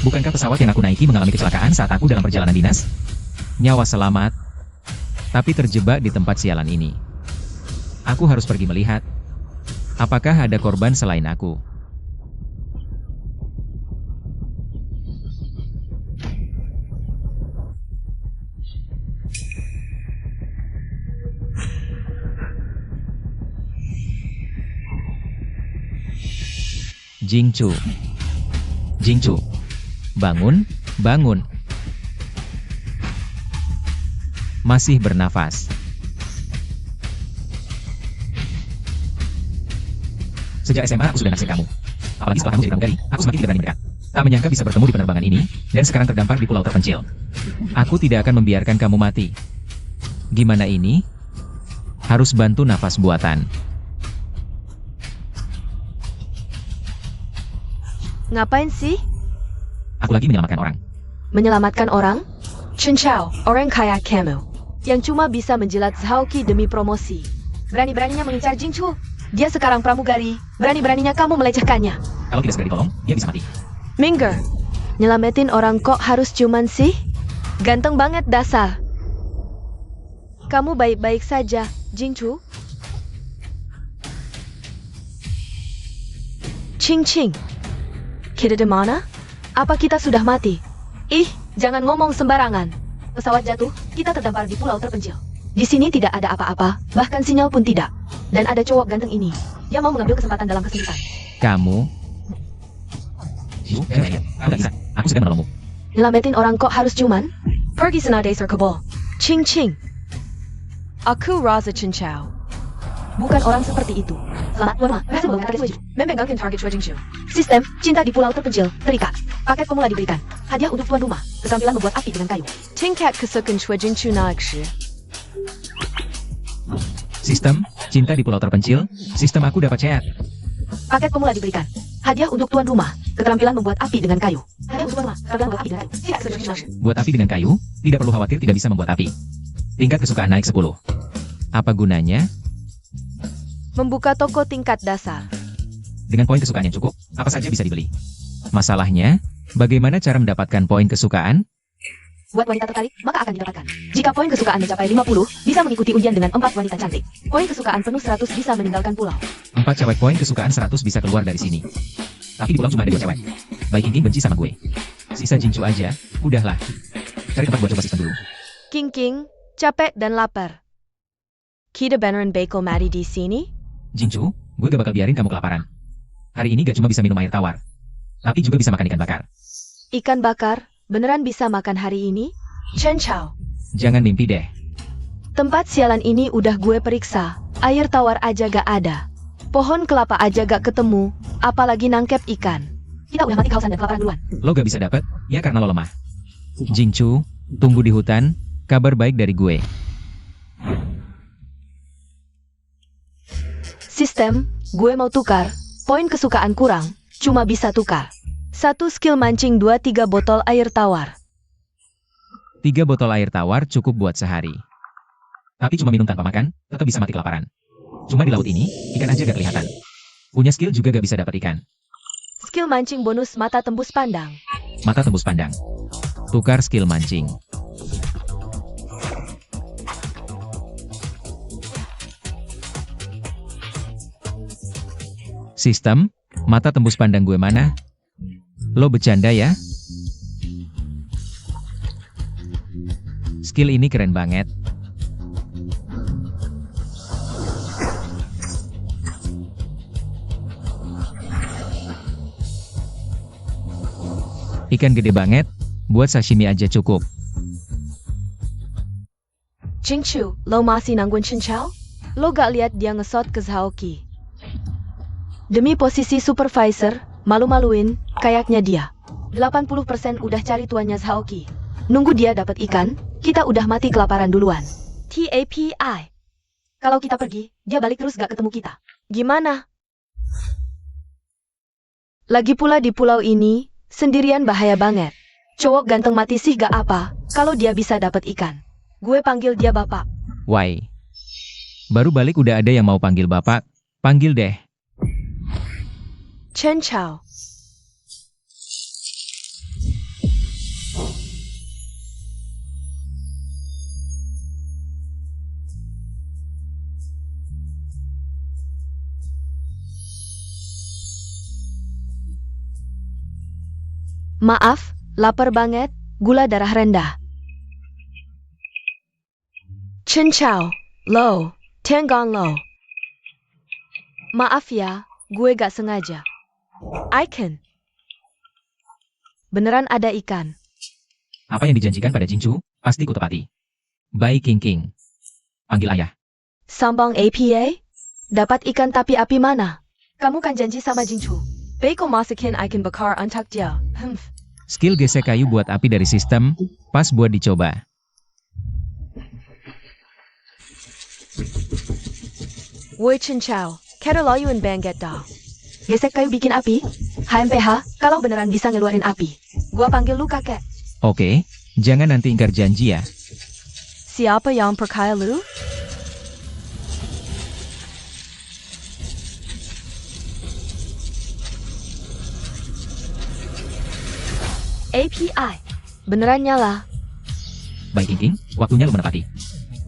Bukankah pesawat yang aku naiki mengalami kecelakaan saat aku dalam perjalanan dinas? Nyawa selamat, tapi terjebak di tempat sialan ini. Aku harus pergi melihat. Apakah ada korban selain aku? Jingchu. Jingchu. Bangun, bangun. Masih bernafas. Sejak SMA aku sudah naksir kamu. Apalagi setelah kamu jadi pramugari, aku semakin tidak berani mendekat. Tak menyangka bisa bertemu di penerbangan ini, dan sekarang terdampar di pulau terpencil. Aku tidak akan membiarkan kamu mati. Gimana ini? Harus bantu nafas buatan. Ngapain sih? Aku lagi menyelamatkan orang. Menyelamatkan orang? Chen Chao, orang kaya kamu, yang cuma bisa menjilat Zhaoqi demi promosi. Berani-beraninya mengincar Jingchu. Dia sekarang pramugari. Berani-beraninya kamu melecehkannya. Kalau tidak segera ditolong, dia bisa mati. Minger, nyelamatin orang kok harus cuman sih? Ganteng banget dasar. Kamu baik-baik saja, Jingchu? Ching-ching. Kita di mana? Apa kita sudah mati? Ih, jangan ngomong sembarangan. Pesawat jatuh, kita terdampar di pulau terpencil. Di sini tidak ada apa-apa, bahkan sinyal pun tidak. Dan ada cowok ganteng ini. Dia mau mengambil kesempatan dalam kesempitan. Kamu? Aku tak bisa. Aku sedang menolongmu. Nyelamatin orang kok harus cuman? Pergi senadai serkebol. Ching-ching. Aku Raza Chen Chao. Bukan orang seperti itu. Selamat Tuan Ma, berhasil membongkar target Sueju. Memegangkan target Sueju. Sistem, cinta di pulau terpencil, terikat. Paket pemula diberikan. Hadiah untuk tuan rumah, keterampilan membuat api dengan kayu. Tingkat kesukaan Sueju naik shi. Sistem, cinta di pulau terpencil. Sistem aku dapat chat. Paket pemula diberikan. Hadiah untuk tuan rumah, keterampilan membuat api dengan kayu. Hadiah untuk tuan rumah, keterampilan membuat api dengan kayu. Tingkat Sueju naik shi. Buat api dengan kayu, tidak perlu khawatir tidak bisa membuat api. Tingkat kesukaan naik 10. Apa gunanya? Membuka toko tingkat dasar. Dengan poin kesukaan yang cukup, apa saja bisa dibeli. Masalahnya, bagaimana cara mendapatkan poin kesukaan? Buat wanita tertarik, maka akan didapatkan. Jika poin kesukaan mencapai 50, bisa mengikuti ujian dengan 4 wanita cantik. Poin kesukaan penuh 100 bisa meninggalkan pulau. 4 cewek poin kesukaan 100 bisa keluar dari sini. Tapi di pulau cuma ada 2 cewek. Baik ini benci sama gue. Sisa Jinchu aja, udahlah. Cari tempat buat coba sistem dulu. King, capek dan lapar. Kita beneran bakal mati di sini? Jinchu, gue gak bakal biarin kamu kelaparan. Hari ini gak cuma bisa minum air tawar, tapi juga bisa makan ikan bakar. Ikan bakar? Beneran bisa makan hari ini? Chen Chao. Jangan mimpi deh. Tempat sialan ini udah gue periksa. Air tawar aja gak ada. Pohon kelapa aja gak ketemu, apalagi nangkep ikan. Kita udah mati kehausan dan kelaparan duluan. Lo gak bisa dapet, ya karena lo lemah. Jinchu, tunggu di hutan, kabar baik dari gue. Sistem, gue mau tukar. Poin kesukaan kurang, cuma bisa tukar. 1 skill mancing 2-3 botol air tawar. 3 botol air tawar cukup buat sehari. Tapi cuma minum tanpa makan, tetap bisa mati kelaparan. Cuma di laut ini, ikan aja gak kelihatan. Punya skill juga gak bisa dapat ikan. Skill mancing bonus mata tembus pandang. Mata tembus pandang. Tukar skill mancing. Sistem, mata tembus pandang gue mana? Lo bercanda ya? Skill ini keren banget. Ikan gede banget, buat sashimi aja cukup. Jingchu, lo masih nanggun Chen Chao? Lo gak lihat dia ngesot ke Zhaoqi. Demi posisi supervisor, malu-maluin, kayaknya dia. 80% udah cari tuannya Zhaoqi. Nunggu dia dapat ikan, kita udah mati kelaparan duluan. TAPI. Kalau kita pergi, dia balik terus gak ketemu kita. Gimana? Lagi pula di pulau ini, sendirian bahaya banget. Cowok ganteng mati sih gak apa, kalau dia bisa dapat ikan. Gue panggil dia bapak. Why? Baru balik udah ada yang mau panggil bapak, panggil deh. Chen Chao. Maaf, lapar banget, gula darah rendah. Chen Chao, low, Tiangong low. Maaf ya, gue gak sengaja. Ikan. Beneran ada ikan. Apa yang dijanjikan pada Jinchu, pasti kutepati. Baik King King. Panggil ayah. Sambang APA? Dapat ikan tapi api mana? Kamu kan janji sama Jinchu. Baik kau masukin ikan bakar untuk dia. Skill gesek kayu buat api dari sistem, pas buat dicoba. Woi Chen Chao, kira layuin banget dah. Gesek kayu bikin api? HMPH, kalau beneran bisa ngeluarin api. Gua panggil lu kakek. Oke, jangan nanti ingkar janji ya. Siapa yang percaya lu? API, beneran nyala. Baik King King, waktunya lu menepati.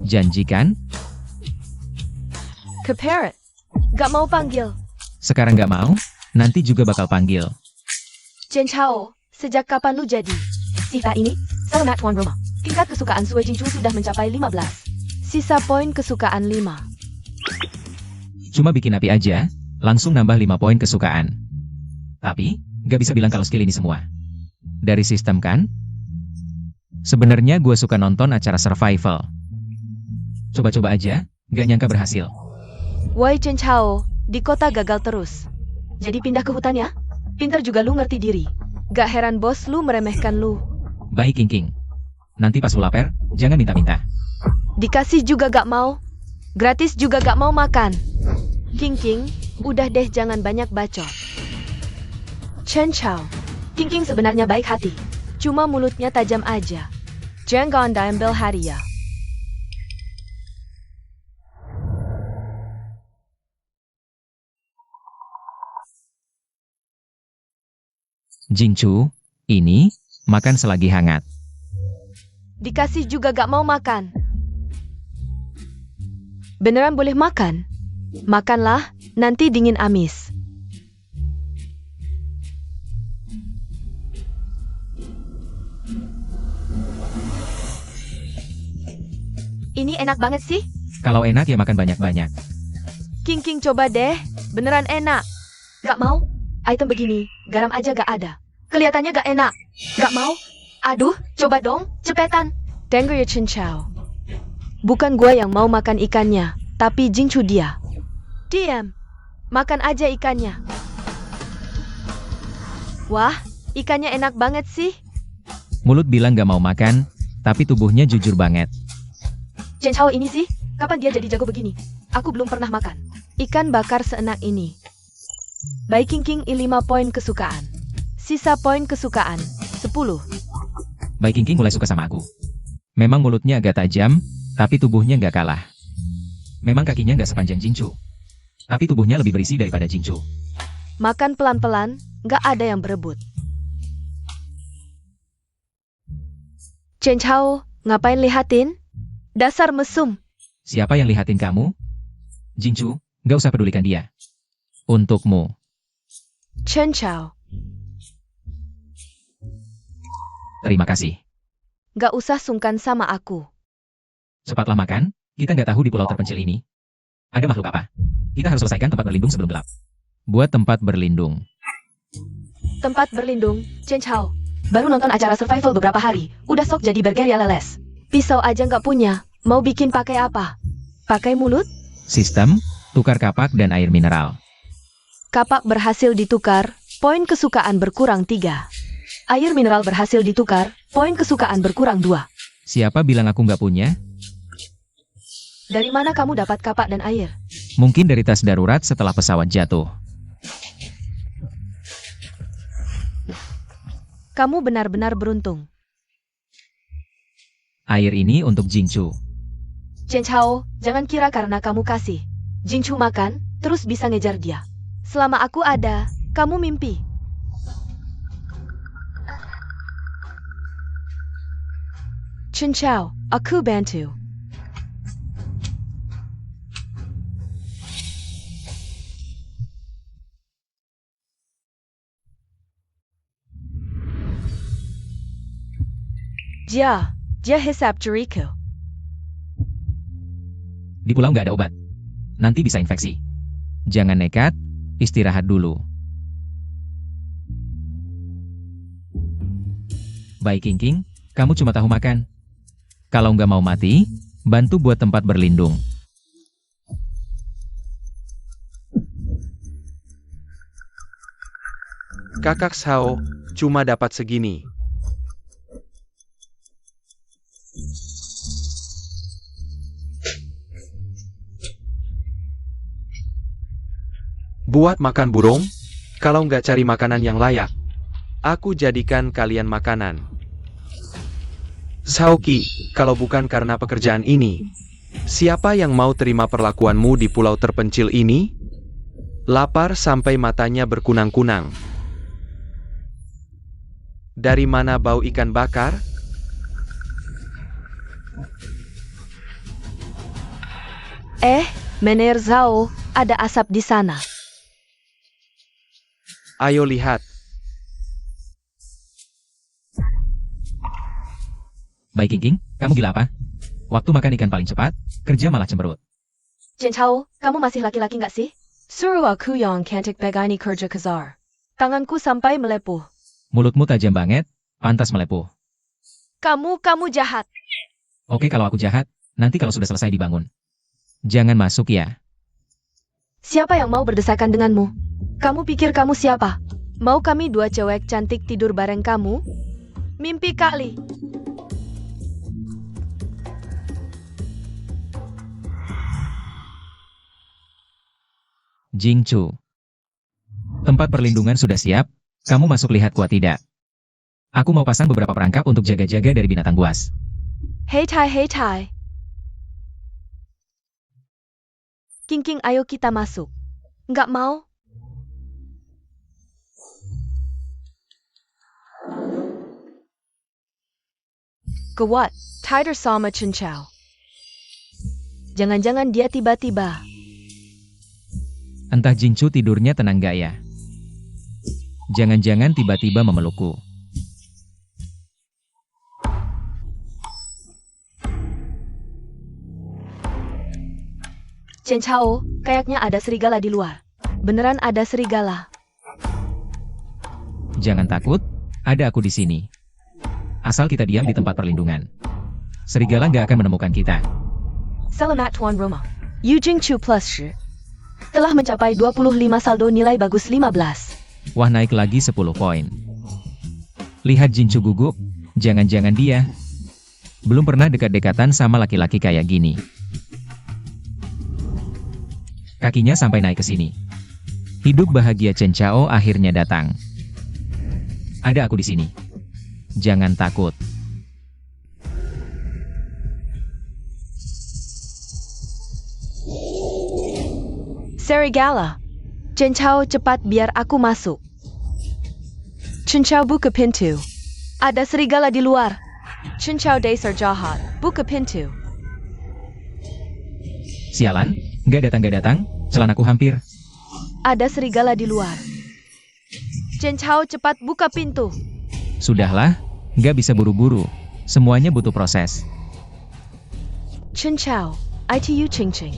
Janjikan, Ke Parrot, gak mau panggil. sekarang gak mau, nanti juga bakal panggil. Chen Chao, sejak kapan lu jadi? Sifat ini, selamat tuan rumah. Tingkat kesukaan Sue Jinchu sudah mencapai 15. Sisa poin kesukaan 5. Cuma bikin api aja, langsung nambah 5 poin kesukaan. Tapi, gak bisa bilang kalau skill ini semua. Dari sistem kan? Sebenarnya gue suka nonton acara survival. Coba-coba aja, gak nyangka berhasil. Woi Chen Chao, di kota gagal terus. Jadi pindah ke hutan ya? Pinter juga lu ngerti diri. Gak heran bos lu meremehkan lu. Baik King King. Nanti pas lu lapar, jangan minta-minta. Dikasih juga gak mau. Gratis juga gak mau makan. King King, udah deh jangan banyak bacot. Chen Chao, King King sebenarnya baik hati. Cuma mulutnya tajam aja. Jangan diambil hadiah. Jinchu, ini, makan selagi hangat. Dikasih juga gak mau makan. Beneran boleh makan? Makanlah, nanti dingin amis. Ini enak banget sih. Kalau enak ya makan banyak-banyak. King King coba deh, beneran enak. Gak mau? Item begini, garam aja gak ada. Kelihatannya gak enak. Gak mau? Aduh, coba dong, cepetan. Denger ya Chen Chao. Bukan gua yang mau makan ikannya, tapi Jinchu dia. Diam. Makan aja ikannya. Wah, ikannya enak banget sih. Mulut bilang gak mau makan, tapi tubuhnya jujur banget. Chen Chao ini sih, kapan dia jadi jago begini? Aku belum pernah makan. Ikan bakar seenak ini. Baik King King 5 poin kesukaan. Sisa poin kesukaan, 10. Baik King King mulai suka sama aku. Memang mulutnya agak tajam, tapi tubuhnya nggak kalah. Memang kakinya nggak sepanjang Jinchu. Tapi tubuhnya lebih berisi daripada Jinchu. Makan pelan-pelan, nggak ada yang berebut. Chen Chao, ngapain lihatin? Dasar mesum. Siapa yang lihatin kamu? Jinchu, nggak usah pedulikan dia. Untukmu. Chen Chao, Terima kasih. nggak usah sungkan sama aku. Cepatlah makan, kita nggak tahu di pulau terpencil ini. Ada makhluk apa? Kita harus selesaikan tempat berlindung sebelum gelap. Buat tempat berlindung. Tempat berlindung, Chen Chao. Baru nonton acara survival beberapa hari, udah sok jadi bergeria leles. Pisau aja nggak punya, mau bikin pakai apa? Pakai mulut? Sistem, tukar kapak dan air mineral. Kapak berhasil ditukar, poin kesukaan berkurang 3. Air mineral berhasil ditukar, poin kesukaan berkurang 2. Siapa bilang aku nggak punya? Dari mana kamu dapat kapak dan air? Mungkin dari tas darurat setelah pesawat jatuh. Kamu benar-benar beruntung. Air ini untuk Jinchu. Chen Chao, jangan kira karena kamu kasih Jinchu makan, terus bisa ngejar dia. Selama aku ada, kamu mimpi. Chen Chao, aku bantu. Dia hisap jeriku. Di pulau nggak ada obat. Nanti bisa infeksi. Jangan nekat, istirahat dulu. Baik King, kamu cuma tahu makan. Kalau nggak mau mati, bantu buat tempat berlindung. Kakak Sao, cuma dapat segini. Buat makan burung, kalau nggak cari makanan yang layak, aku jadikan kalian makanan. Saoki, kalau bukan karena pekerjaan ini, siapa yang mau terima perlakuanmu di pulau terpencil ini? Lapar sampai matanya berkunang-kunang. Dari mana bau ikan bakar? Mener Zhao, ada asap di sana. Ayo lihat. Baik King, kamu gila apa? Waktu makan ikan paling cepat, kerja malah cemberut. Chen Chao, kamu masih laki-laki nggak sih? Suruh aku yang cantik begini kerja kezar. Tanganku sampai melepuh. Mulutmu tajam banget, pantas melepuh. Kamu jahat. Oke kalau aku jahat, nanti kalau sudah selesai dibangun. Jangan masuk ya. Siapa yang mau berdesakan denganmu? Kamu pikir kamu siapa? Mau kami dua cewek cantik tidur bareng kamu? Mimpi kali. Jingchu. Tempat perlindungan sudah siap, kamu masuk lihat kuat tidak. Aku mau pasang beberapa perangkap untuk jaga-jaga dari binatang buas. Hei Tai. King, ayo kita masuk. Nggak mau? Gawat, tighter sama Chen Chao. Jangan-jangan dia tiba-tiba. Entah Jingchu tidurnya tenang gak ya? Jangan-jangan tiba-tiba memelukku. Chen Chao, kayaknya ada serigala di luar. Beneran ada serigala. Jangan takut, ada aku di sini. Asal kita diam di tempat perlindungan. Serigala nggak akan menemukan kita. Selamat tuan rumah. Yu Jingchu plus 10. Telah mencapai 25 saldo nilai bagus 15. Wah naik lagi 10 poin. Lihat Jingchu gugup, jangan-jangan dia belum pernah dekat-dekatan sama laki-laki kayak gini. Kakinya sampai naik ke sini. Hidup bahagia Chen Chao akhirnya datang. Ada aku di sini. Jangan takut. Serigala. Chen Chao cepat biar aku masuk. Chen Chao buka pintu. Ada serigala di luar. Chen Chao dasar jahat. Buka pintu. Sialan, nggak datang, celanaku hampir. Ada serigala di luar. Chen Chao cepat buka pintu. Sudahlah, nggak bisa buru-buru. Semuanya butuh proses. Chen Chao, ITU Ching Ching.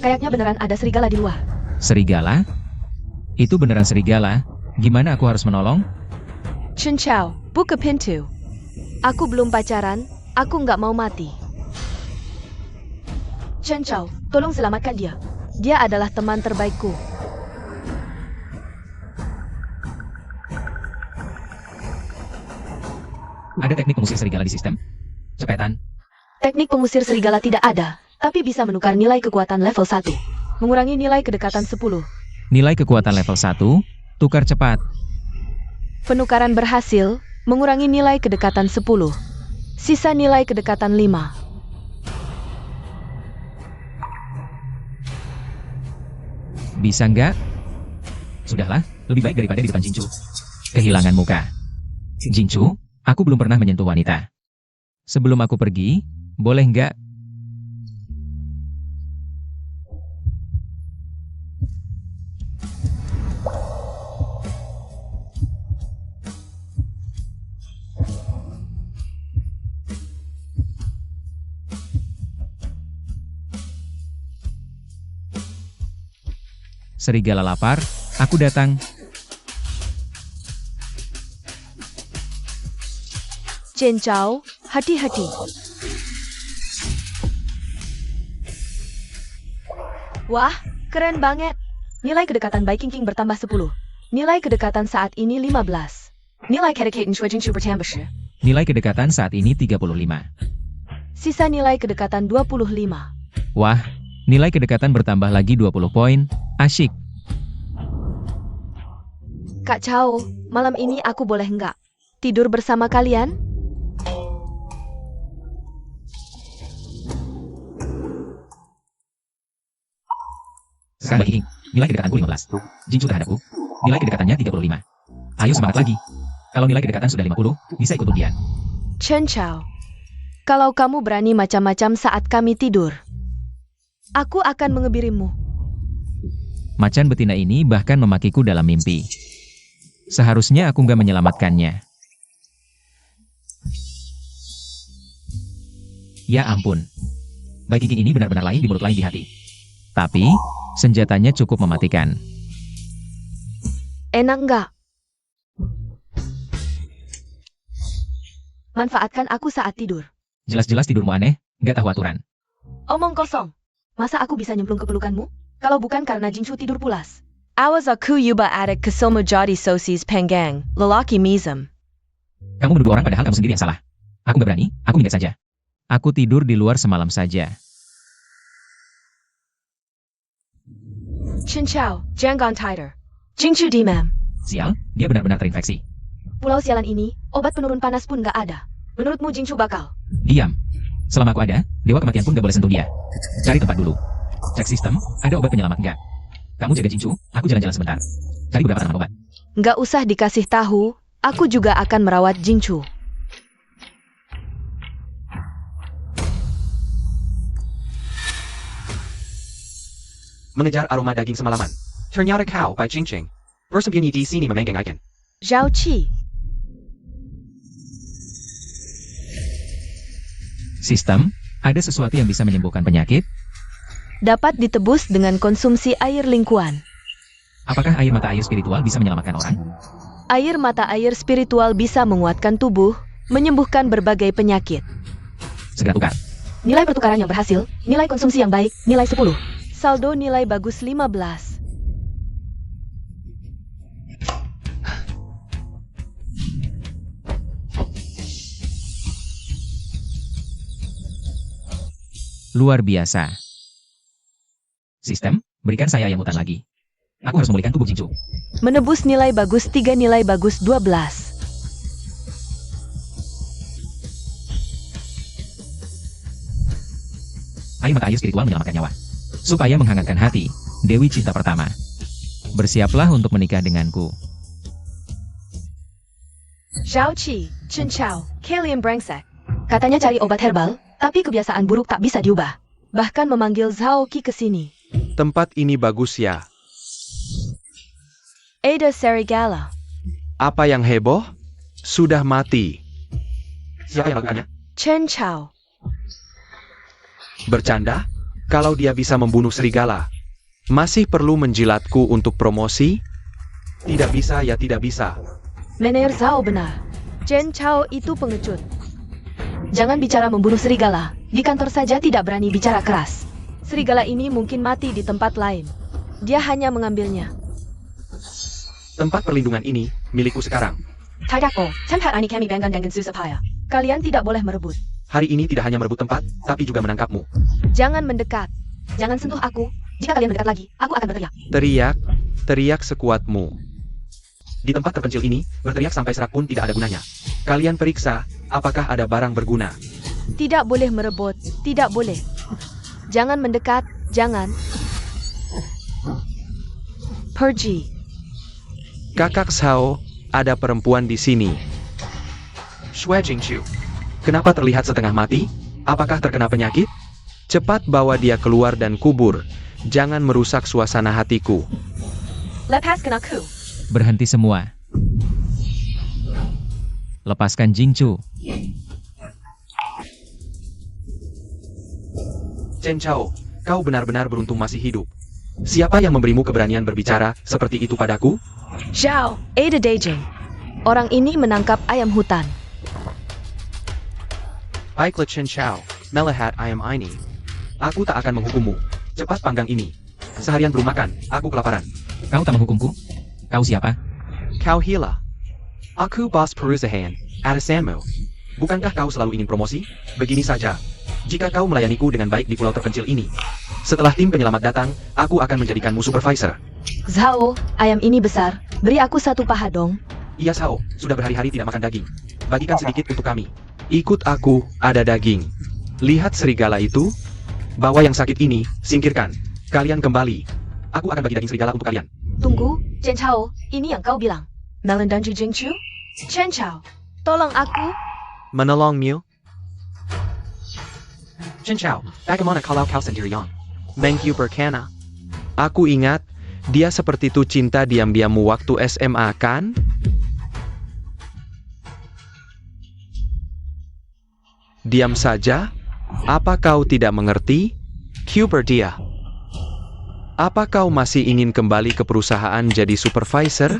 Kayaknya beneran ada serigala di luar. Serigala? Itu beneran serigala? Gimana aku harus menolong? Chen Chao, buka pintu. Aku belum pacaran, aku nggak mau mati. Chen Chao, tolong selamatkan dia. Dia adalah teman terbaikku. Ada teknik pengusir serigala di sistem. Cepetan. Teknik pengusir serigala tidak ada, tapi bisa menukar nilai kekuatan level 1. Mengurangi nilai kedekatan 10. Nilai kekuatan level 1, tukar cepat. Penukaran berhasil, mengurangi nilai kedekatan 10. Sisa nilai kedekatan 5. Bisa nggak? Sudahlah, lebih baik daripada di depan Jingchu. Kehilangan muka. Jingchu, aku belum pernah menyentuh wanita. Sebelum aku pergi, boleh nggak? Serigala lapar, aku datang. Chen Chao, hati-hati. Wah, keren banget. Nilai kedekatan Viking King bertambah 10. Nilai kedekatan saat ini 15. Nilai kedekatan Shuijing Shu bertambah 10. Nilai kedekatan saat ini 35. Sisa nilai kedekatan 25. Wah, nilai kedekatan bertambah lagi 20 poin. Asyik. Kak Chao, malam ini aku boleh nggak tidur bersama kalian? Sekarang Viking King, nilai kedekatanku 15. Jinchu terhadapku, nilai kedekatannya 35. Ayo semangat lagi. Kalau nilai kedekatan sudah 50, bisa ikut undian. Chen Chao, kalau kamu berani macam-macam saat kami tidur, aku akan mengebirimu. Macan betina ini bahkan memakiku dalam mimpi. Seharusnya aku nggak menyelamatkannya. Ya ampun. Viking King ini benar-benar lain di mulut lain di hati. Tapi, senjatanya cukup mematikan. Enak nggak? Manfaatkan aku saat tidur. Jelas-jelas tidurmu aneh, nggak tahu aturan. Omong kosong. Masa aku bisa nyemplung ke pelukanmu? Kalau bukan karena Jinchu tidur pulas. Awas aku yuba adik kesel menjadi sosis penggang, lelaki mizem. Kamu menuduh orang padahal kamu sendiri yang salah. Aku nggak berani, aku minggat saja. Aku tidur di luar semalam saja. Chen Chao, jangan tighter. Jinchu dimam. Sial, dia benar-benar terinfeksi. Pulau sialan ini, obat penurun panas pun nggak ada. Menurutmu Jinchu bakal? Diam. Selama aku ada, Dewa Kematian pun nggak boleh sentuh dia. Cari tempat dulu. Cek sistem, ada obat penyelamat nggak? Kamu jaga Jinchu, aku jalan-jalan sebentar. Cari beberapa tanaman obat. Nggak usah dikasih tahu, aku juga akan merawat Jinchu. Mengejar aroma daging semalaman. Ternyata kau by Ching. Bersembunyi di sini memenggang ikan. Zhao Qi, Sistem, ada sesuatu yang bisa menyembuhkan penyakit? dapat ditebus dengan konsumsi air lingkuan. Apakah air mata air spiritual bisa menyelamatkan orang? Air mata air spiritual bisa menguatkan tubuh, menyembuhkan berbagai penyakit. Segera tukar. Nilai pertukaran yang berhasil, nilai konsumsi yang baik, nilai 10. Saldo nilai bagus 15. Luar biasa. Sistem, berikan saya yang hutan lagi. Aku harus memulihkan tubuh Jinchu. Menebus nilai bagus 3, nilai bagus 12. Air mata air spiritual menyelamatkan nyawa. Supaya menghangatkan hati, Dewi Cinta Pertama. Bersiaplah untuk menikah denganku. Zhao Qi, Chen Chao, kalian brengsek. Katanya cari obat herbal, tapi kebiasaan buruk tak bisa diubah. Bahkan memanggil Zhao Qi ke sini. Tempat ini bagus ya. Ada serigala. Apa yang heboh? Sudah mati. Siapa yang lakukannya? Chen Chao. Bercanda? Kalau dia bisa membunuh serigala, masih perlu menjilatku untuk promosi? Tidak bisa ya tidak bisa. Mener Zhao benar. Chen Chao itu pengecut. Jangan bicara membunuh serigala. Di kantor saja tidak berani bicara keras. Serigala ini mungkin mati di tempat lain. Dia hanya mengambilnya. Tempat perlindungan ini milikku sekarang. Tidakpo, tempat ini kami banggan dengan susah. Kalian tidak boleh merebut. Hari ini tidak hanya merebut tempat, tapi juga menangkapmu. Jangan mendekat. Jangan sentuh aku. Jika kalian mendekat lagi, aku akan berteriak. Teriak sekuatmu. Di tempat terpencil ini, berteriak sampai serak pun tidak ada gunanya. Kalian periksa, apakah ada barang berguna. Tidak boleh merebut. Tidak boleh. Jangan mendekat. Jangan. Pergi. Kakak Sao, ada perempuan di sini. Shui Jingqiu. Kenapa terlihat setengah mati? Apakah terkena penyakit? Cepat bawa dia keluar dan kubur. Jangan merusak suasana hatiku. Lepaskan aku. Berhenti semua. Lepaskan Jingchu. Chen Chao, kau benar-benar beruntung masih hidup. Siapa yang memberimu keberanian berbicara seperti itu padaku? Zhao, Ada Dejing. Orang ini menangkap ayam hutan. Baiklah Chen Chao, melihat ayam ini. Aku tak akan menghukummu. Cepat panggang ini. Seharian belum makan, aku kelaparan. Kau tak menghukumku? Kau siapa? Kau Hila. Aku bos perusahaan, atasanmu. Bukankah kau selalu ingin promosi? Begini saja. Jika kau melayaniku dengan baik di pulau terpencil ini, setelah tim penyelamat datang, aku akan menjadikanmu supervisor. Zhao, ayam ini besar. Beri aku satu paha dong. Iya Sao, sudah berhari-hari tidak makan daging. Bagikan sedikit untuk kami. Ikut aku, ada daging. Lihat serigala itu? Bawa yang sakit ini, singkirkan. Kalian kembali. Aku akan bagi daging serigala untuk kalian. Tunggu, Chen Chao, ini yang kau bilang. Melon dan Jingchu? Chen Chao, tolong aku. Menolongmu? Chen Chao, bagaimana kalau kau sendirian? Mengyu berkana. Aku ingat, dia seperti itu cinta diam-diammu waktu SMA kan? Diam saja? Apa kau tidak mengerti? Kuber dia. Apa kau masih ingin kembali ke perusahaan jadi supervisor?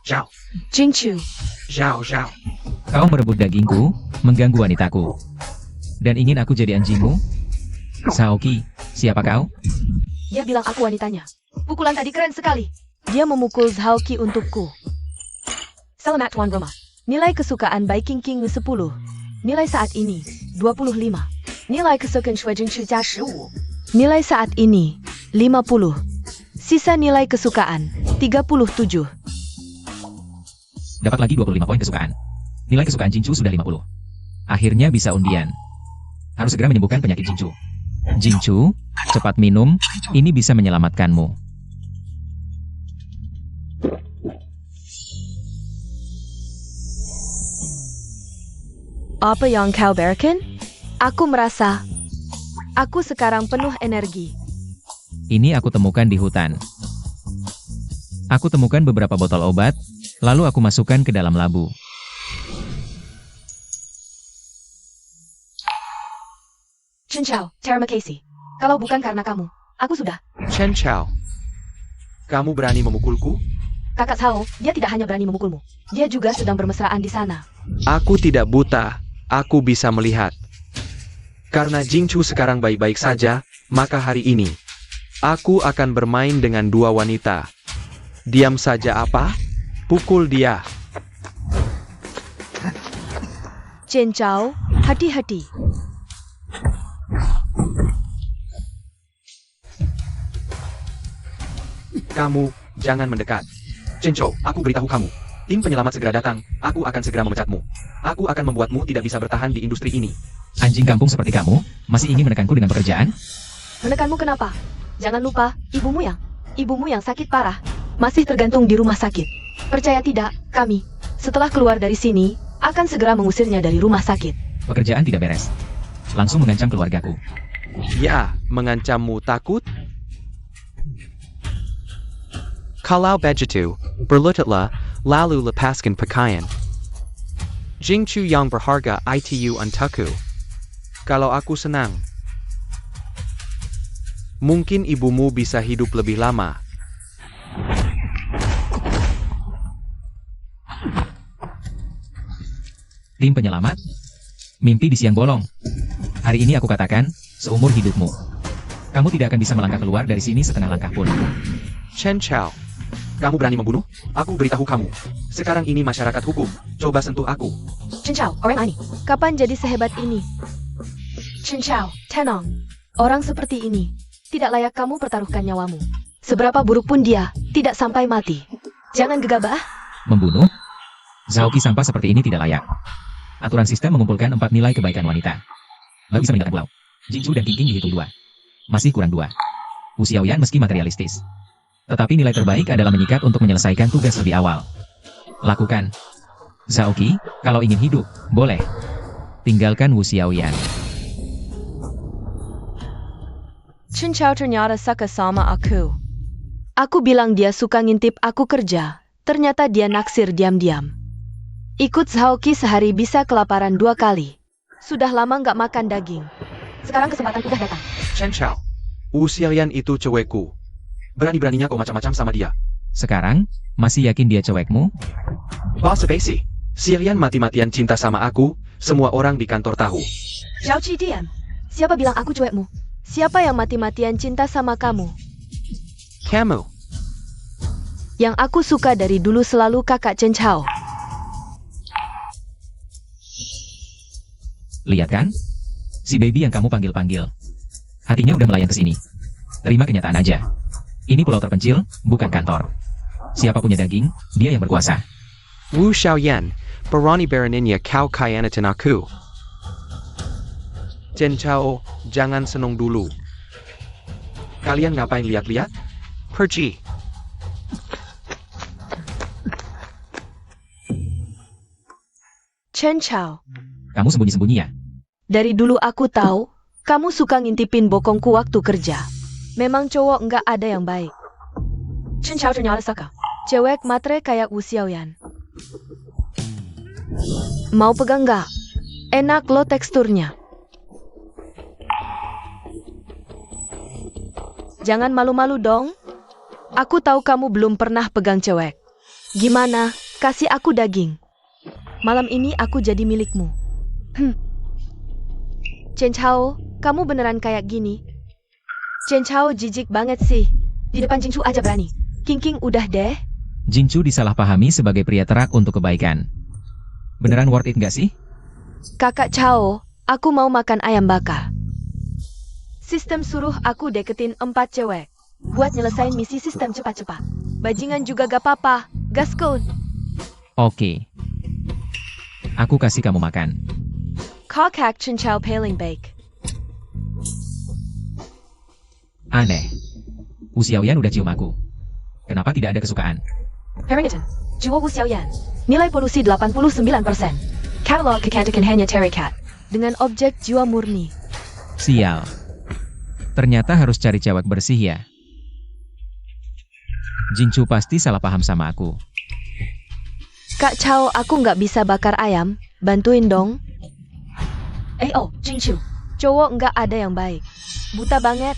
Zhao. Jingchu, Zhao, Zhao. Kau merebut dagingku, mengganggu wanitaku. Dan ingin aku jadi anjingmu? Saoki, siapa kau? dia bilang aku wanitanya. Pukulan tadi keren sekali. Dia memukul Zhaoki untukku. Selamat tuan rumah. Nilai kesukaan Viking King 10. Nilai saat ini 25. Nilai kesukaan Shui Jingchu 15. Nilai saat ini 50. Sisa nilai kesukaan 37. Dapat lagi 25 poin kesukaan. Nilai kesukaan Jingchu sudah 50. Akhirnya bisa undian. Harus segera menyembuhkan penyakit Jingchu. Jingchu, cepat minum, ini bisa menyelamatkanmu. Apa yang kau berikan? Aku merasa aku sekarang penuh energi. Ini aku temukan di hutan. Aku temukan beberapa botol obat, lalu aku masukkan ke dalam labu. Chen Chao, terima kasih. Kalau bukan karena kamu, aku sudah. Chen Chao. Kamu berani memukulku? Kakak Zhao, dia tidak hanya berani memukulmu. Dia juga sedang bermesraan di sana. Aku tidak buta. Aku bisa melihat. Karena Jingchu sekarang baik-baik saja, maka hari ini aku akan bermain dengan dua wanita. Diam saja apa? Pukul dia. Chen Chao, hati-hati. Kamu, jangan mendekat. Chen Chao, aku beritahu kamu. Tim penyelamat segera datang, aku akan segera memecatmu. Aku akan membuatmu tidak bisa bertahan di industri ini. Anjing kampung seperti kamu, masih ingin menekanku dengan pekerjaan? Menekanmu kenapa? Jangan lupa, ibumu yang sakit parah, masih tergantung di rumah sakit. Percaya tidak, kami, setelah keluar dari sini, akan segera mengusirnya dari rumah sakit. Pekerjaan tidak beres. Langsung mengancam keluargaku. Ya, mengancammu takut? Kalau begitu, berlututlah, lalu lepaskan pakaian. Jingchu yang berharga itu untukku. Kalau aku senang. Mungkin ibumu bisa hidup lebih lama. Tim penyelamat? Mimpi di siang bolong. Hari ini aku katakan, seumur hidupmu. Kamu tidak akan bisa melangkah keluar dari sini setengah langkah pun. Chen Chao. Kamu berani membunuh? Aku beritahu kamu. Sekarang ini masyarakat hukum. Coba sentuh aku. Chen Chao, orang ini, kapan jadi sehebat ini? Chen Chao, tenang. Orang seperti ini, tidak layak kamu pertaruhkan nyawamu. Seberapa buruk pun dia, tidak sampai mati. Jangan gegabah. Membunuh? Zhaoki sampah seperti ini tidak layak. Aturan sistem mengumpulkan 4 nilai kebaikan wanita. Nggak bisa meninggalkan pulau. Jingchu dan King dihitung 2. Masih kurang 2. Wu Xiaoyan meski materialistis. Tetapi nilai terbaik adalah menyikat untuk menyelesaikan tugas lebih awal. Lakukan. Zaoki, kalau ingin hidup, boleh. Tinggalkan Wu Xiaoyan. Chen Chao ternyata suka sama aku. Aku bilang dia suka ngintip aku kerja. Ternyata dia naksir diam-diam. Ikut Zaoki sehari bisa kelaparan 2 kali. Sudah lama nggak makan daging. Sekarang kesempatan udah datang. Chen Chao, Wu Xiaoyan itu cewekku. Berani-beraninya kau macam-macam sama dia. Sekarang, masih yakin dia cewekmu? Basa basi. Xiaoyan mati-matian cinta sama aku, semua orang di kantor tahu. Zhao Qi diam. Siapa bilang aku cuekmu? Siapa yang mati-matian cinta sama kamu? Kamu. Yang aku suka dari dulu selalu kakak Chen Chao. Lihat kan? Si baby yang kamu panggil-panggil. Hatinya udah melayang ke sini. Terima kenyataan aja. Ini pulau terpencil, bukan kantor. Siapa punya daging, dia yang berkuasa. Wu Xiaoyan, berani beraninya kau khianatin aku. Chen Chao, jangan senang dulu. Kalian ngapain lihat-lihat? Pergi. Chen Chao, Kamu sembunyi-sembunyi ya? dari dulu aku tahu, kamu suka ngintipin bokongku waktu kerja. Memang cowok nggak ada yang baik. Chen Chao ternyata suka. Cewek matre kayak Wu Xiaoyan. Mau pegang nggak? Enak lo teksturnya. Jangan malu-malu dong. Aku tahu kamu belum pernah pegang cewek. Gimana? Kasih aku daging. Malam ini aku jadi milikmu. Chen Chao, kamu beneran kayak gini? Chen Chao jijik banget sih. Di depan Jingchu aja berani. King udah deh. Jingchu disalahpahami sebagai pria terak untuk kebaikan. Beneran worth it nggak sih? Kakak Chao, aku mau makan ayam bakar. Sistem suruh aku deketin 4 cewek. Buat nyelesain misi sistem cepat-cepat. Bajingan juga gak apa-apa. Gaskon. Oke. Aku kasih kamu makan. Kakak Chen Chao paling baik. Aneh. Wu Xiaoyan udah cium aku. Kenapa tidak ada kesukaan? Harrington, Jiwa Wu Xiaoyan. Nilai polusi 89%. Katalog kecantikan hanya terikat. Dengan objek jiwa murni. Sial. Ternyata harus cari cewek bersih ya. Jingchu pasti salah paham sama aku. Kak Chao, aku nggak bisa bakar ayam. Bantuin dong. Jingchu. Cowok nggak ada yang baik. Buta banget.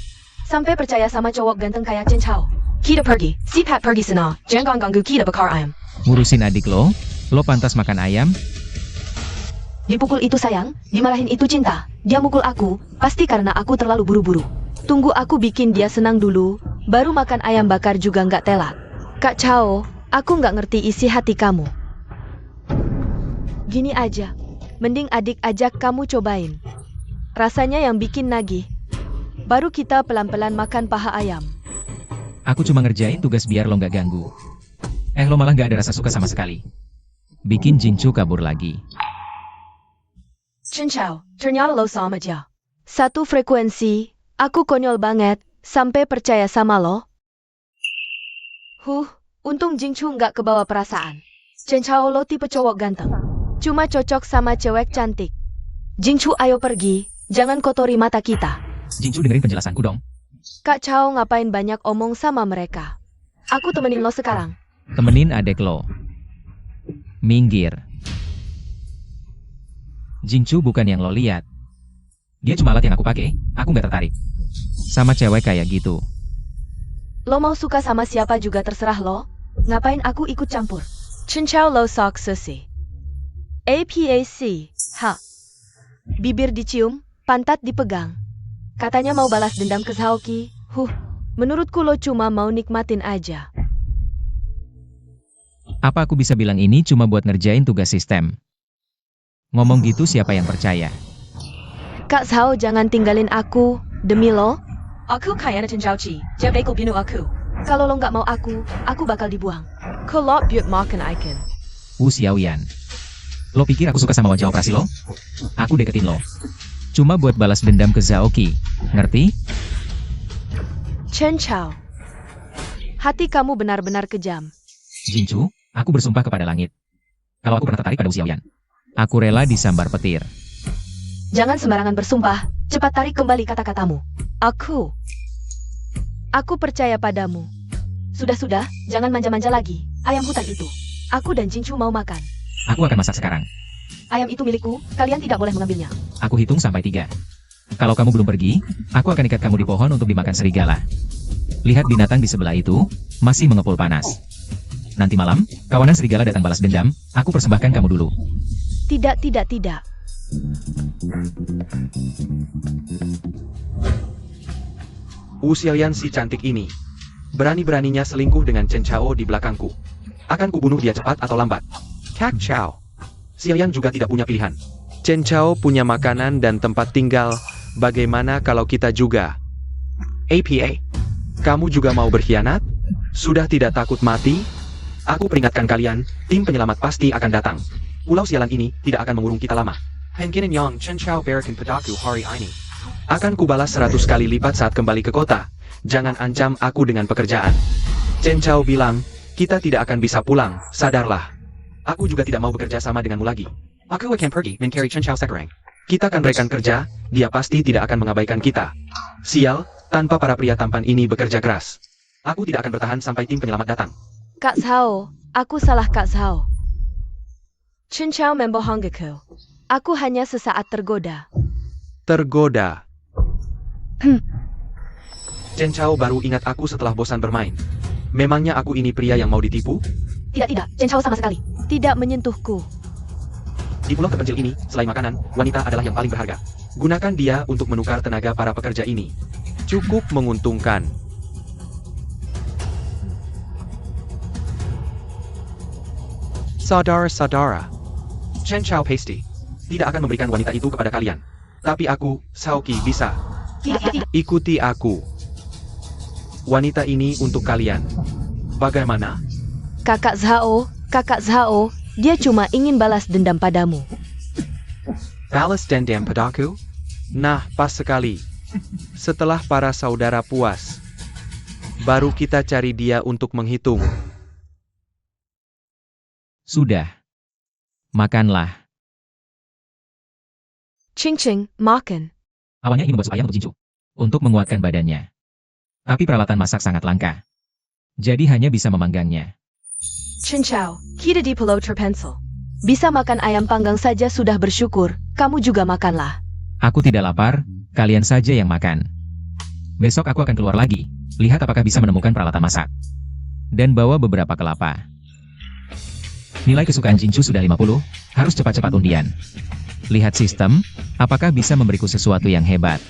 Sampai percaya sama cowok ganteng kayak Chen Chao. Kita pergi. Sipat pergi sana. Jangan ganggu kita bakar ayam. Ngurusin adik lo pantas makan ayam. Dipukul itu sayang, dimarahin itu cinta. Dia mukul aku, pasti karena aku terlalu buru-buru. Tunggu aku bikin dia senang dulu, baru makan ayam bakar juga nggak telat. Kak Chao, aku nggak ngerti isi hati kamu. Gini aja, mending adik ajak kamu cobain. Rasanya yang bikin nagih. Baru kita pelan-pelan makan paha ayam. Aku cuma ngerjain tugas biar lo nggak ganggu. Lo malah nggak ada rasa suka sama sekali. Bikin Jingchu kabur lagi. Chen Chao, ternyata lo sama dia. Satu frekuensi, aku konyol banget, sampai percaya sama lo. Untung Jingchu nggak kebawa perasaan. Chen Chao, lo tipe cowok ganteng. Cuma cocok sama cewek cantik. Jingchu, ayo pergi, jangan kotori mata kita. Jingchu dengerin penjelasanku dong. Kak Chao ngapain banyak omong sama mereka? Aku temenin lo sekarang. Temenin adek lo. Minggir. Jingchu bukan yang lo lihat. Dia cuma alat yang aku pakai, aku nggak tertarik. Sama cewek kayak gitu. Lo mau suka sama siapa juga terserah lo. Ngapain aku ikut campur? Chen Chao lo sok sesi. APAC, Bibir dicium, pantat dipegang. Katanya mau balas dendam ke Zaoki. Menurutku lo cuma mau nikmatin aja. Apa aku bisa bilang ini cuma buat ngerjain tugas sistem? Ngomong gitu siapa yang percaya? Kak Zhao, jangan tinggalin aku, demi lo. Aku khianatin Zhaoqi, dia bakal bunuh aku. Kalau lo nggak mau aku bakal dibuang. Kalau buat makan icon. Wu Xiaoyan. Lo pikir aku suka sama wajah operasi lo? Aku deketin lo. Cuma buat balas dendam ke Zaoki, ngerti? Chen Chao. Hati kamu benar-benar kejam. Jinchu, aku bersumpah kepada langit. Kalau aku pernah tertarik pada Xiaoyan, aku rela disambar petir. Jangan sembarangan bersumpah. Cepat tarik kembali kata-katamu. Aku percaya padamu. Sudah-sudah, jangan manja-manja lagi. Ayam hutan itu. Aku dan Jinchu mau makan. Aku akan masak sekarang. Ayam itu milikku, kalian tidak boleh mengambilnya. Aku hitung sampai 3. Kalau kamu belum pergi, aku akan ikat kamu di pohon untuk dimakan serigala. Lihat binatang di sebelah itu, masih mengepul panas. Nanti malam, kawanan serigala datang balas dendam, aku persembahkan kamu dulu. Tidak. Xiaoyan si cantik ini. Berani-beraninya selingkuh dengan Chen Chao di belakangku. Akan kubunuh dia cepat atau lambat. Kak Chao. Xiaoyan juga tidak punya pilihan. Chen Chao punya makanan dan tempat tinggal. Bagaimana kalau kita juga? APA. Kamu juga mau berkhianat? Sudah tidak takut mati? Aku peringatkan kalian, tim penyelamat pasti akan datang. Pulau sialan ini tidak akan mengurung kita lama. Hengkinin yang Chen Chao berikan padaku hari ini. Akan kubalas 100 kali lipat saat kembali ke kota. Jangan ancam aku dengan pekerjaan. Chen Chao bilang, kita tidak akan bisa pulang, sadarlah. Aku juga tidak mau bekerja sama denganmu lagi. Aku akan pergi mencari Chen Chao sekarang. Kita akan rekan kerja, dia pasti tidak akan mengabaikan kita. Sial, tanpa para pria tampan ini bekerja keras. Aku tidak akan bertahan sampai tim penyelamat datang. Kak Zhao, aku salah Kak Zhao. Chen Chao membohongiku. Aku hanya sesaat tergoda. Tergoda. Chen Chao baru ingat aku setelah bosan bermain. Memangnya aku ini pria yang mau ditipu? Tidak, Chen Chao sama sekali. Tidak menyentuhku. Di pulau terpencil ini, selain makanan, wanita adalah yang paling berharga. Gunakan dia untuk menukar tenaga para pekerja ini. Cukup menguntungkan. Saudara-saudara, Chen Chao Pasty tidak akan memberikan wanita itu kepada kalian. Tapi aku, Shaoqi, bisa. Tidak. Ikuti aku. Wanita ini untuk kalian. Bagaimana? Kakak Zhao, dia cuma ingin balas dendam padamu. Balas dendam padaku? Nah, pas sekali. Setelah para saudara puas, baru kita cari dia untuk menghitung. Sudah. Makanlah. Ching, makan. Awalnya ingin membuat sup ayam untuk Jinchu. Untuk menguatkan badannya. Tapi peralatan masak sangat langka. Jadi hanya bisa memanggangnya. Chen Chao, kita di Pulau Terpencil. Bisa makan ayam panggang saja sudah bersyukur, kamu juga makanlah. Aku tidak lapar, kalian saja yang makan. Besok aku akan keluar lagi, lihat apakah bisa menemukan peralatan masak. Dan bawa beberapa kelapa. Nilai kesukaan Jinchu sudah 50, harus cepat-cepat undian. Lihat sistem, apakah bisa memberiku sesuatu yang hebat.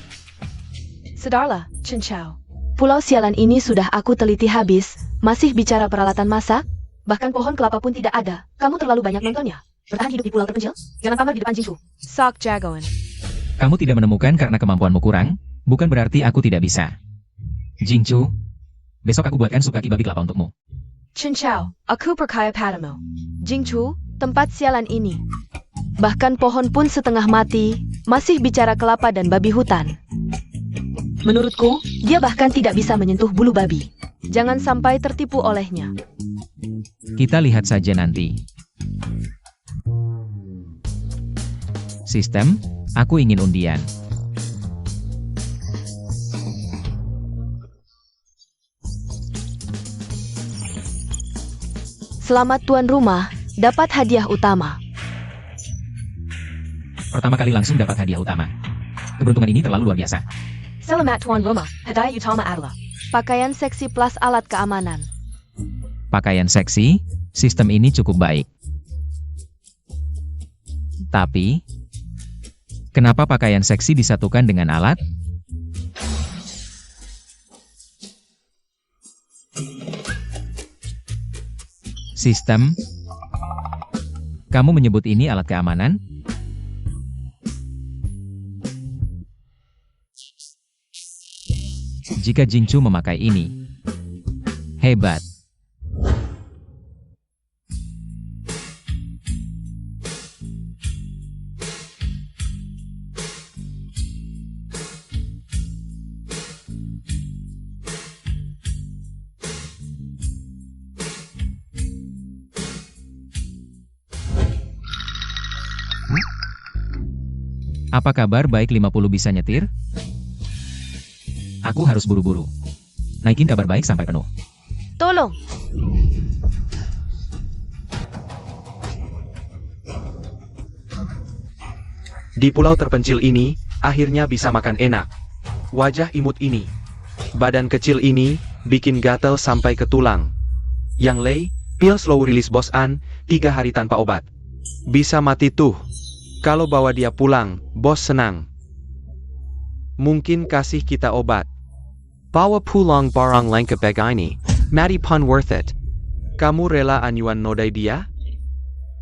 Sedarlah, Chen Chao. Pulau sialan ini sudah aku teliti habis, masih bicara peralatan masak, bahkan pohon kelapa pun tidak ada. Kamu terlalu banyak nontonnya. Bertahan hidup di pulau terpencil, jangan pamer di depan Jinchu. Sok jagoan. Kamu tidak menemukan karena kemampuanmu kurang, bukan berarti aku tidak bisa. Jinchu, besok aku buatkan sup kaki babi kelapa untukmu. Chen Chao, aku percaya padamu. Jinchu, tempat sialan ini. Bahkan pohon pun setengah mati, masih bicara kelapa dan babi hutan. Menurutku, dia bahkan tidak bisa menyentuh bulu babi. Jangan sampai tertipu olehnya. Kita lihat saja nanti. Sistem, aku ingin undian. Selamat tuan rumah, dapat hadiah utama. Pertama kali langsung dapat hadiah utama. Keberuntungan ini terlalu luar biasa. Selamat tuan rumah, hadiah utama adalah pakaian seksi plus alat keamanan. Pakaian seksi, sistem ini cukup baik. Tapi, kenapa pakaian seksi disatukan dengan alat? Sistem, kamu menyebut ini alat keamanan? Jika Jinchu memakai ini, hebat. Apa kabar baik 50 bisa nyetir? Aku harus buru-buru. Naikin kabar baik sampai penuh. Tolong. Di pulau terpencil ini, akhirnya bisa makan enak. Wajah imut ini, badan kecil ini, bikin gatel sampai ke tulang. Yang Lei, pil slow release Bos An, 3 hari tanpa obat. Bisa mati tuh. Kalau bawa dia pulang, bos senang. Mungkin kasih kita obat. Bawa pulang barang lengkap begini, mati pun worth it. Kamu rela anyuan nodai dia?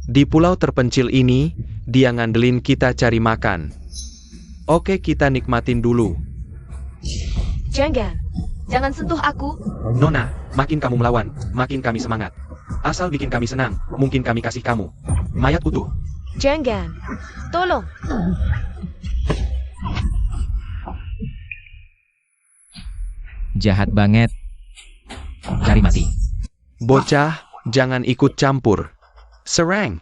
Di pulau terpencil ini, dia ngandelin kita cari makan. Oke, kita nikmatin dulu. Jangan sentuh aku. Nona, makin kamu melawan, makin kami semangat. Asal bikin kami senang, mungkin kami kasih kamu mayat utuh. Jangan. Tolong. Jahat banget. Cari mati. Bocah, jangan ikut campur. Serang.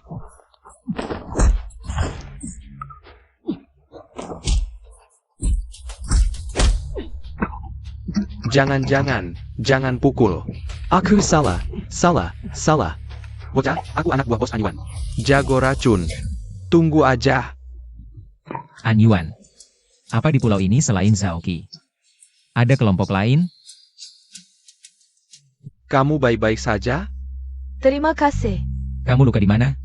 Jangan pukul. Aku salah. Bocah, aku anak buah bos Anyuan. Jago racun. Tunggu aja. Anyuan. Apa di pulau ini selain Zaoki? Ada kelompok lain? Kamu baik-baik saja? Terima kasih. Kamu luka di mana?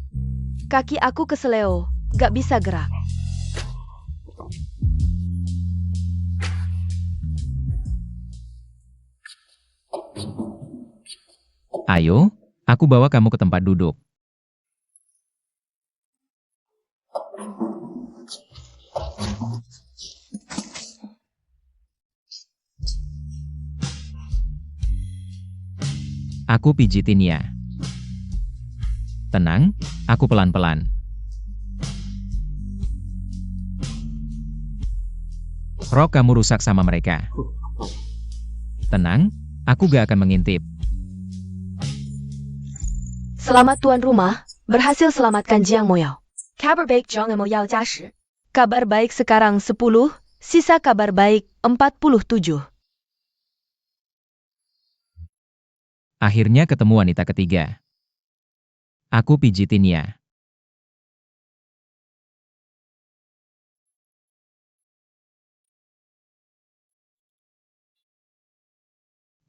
Kaki aku keseleo. Gak bisa gerak. Ayo, aku bawa kamu ke tempat duduk. Aku pijitin ya. Tenang, aku pelan-pelan. Rok kamu rusak sama mereka. Tenang, aku gak akan mengintip. Selamat tuan rumah, berhasil selamatkan Jiang Moyao. Kabar baik Jiang Moyao Jashi. Kabar baik sekarang 10, sisa kabar baik 47. Akhirnya ketemu wanita ketiga. Aku pijitin ya.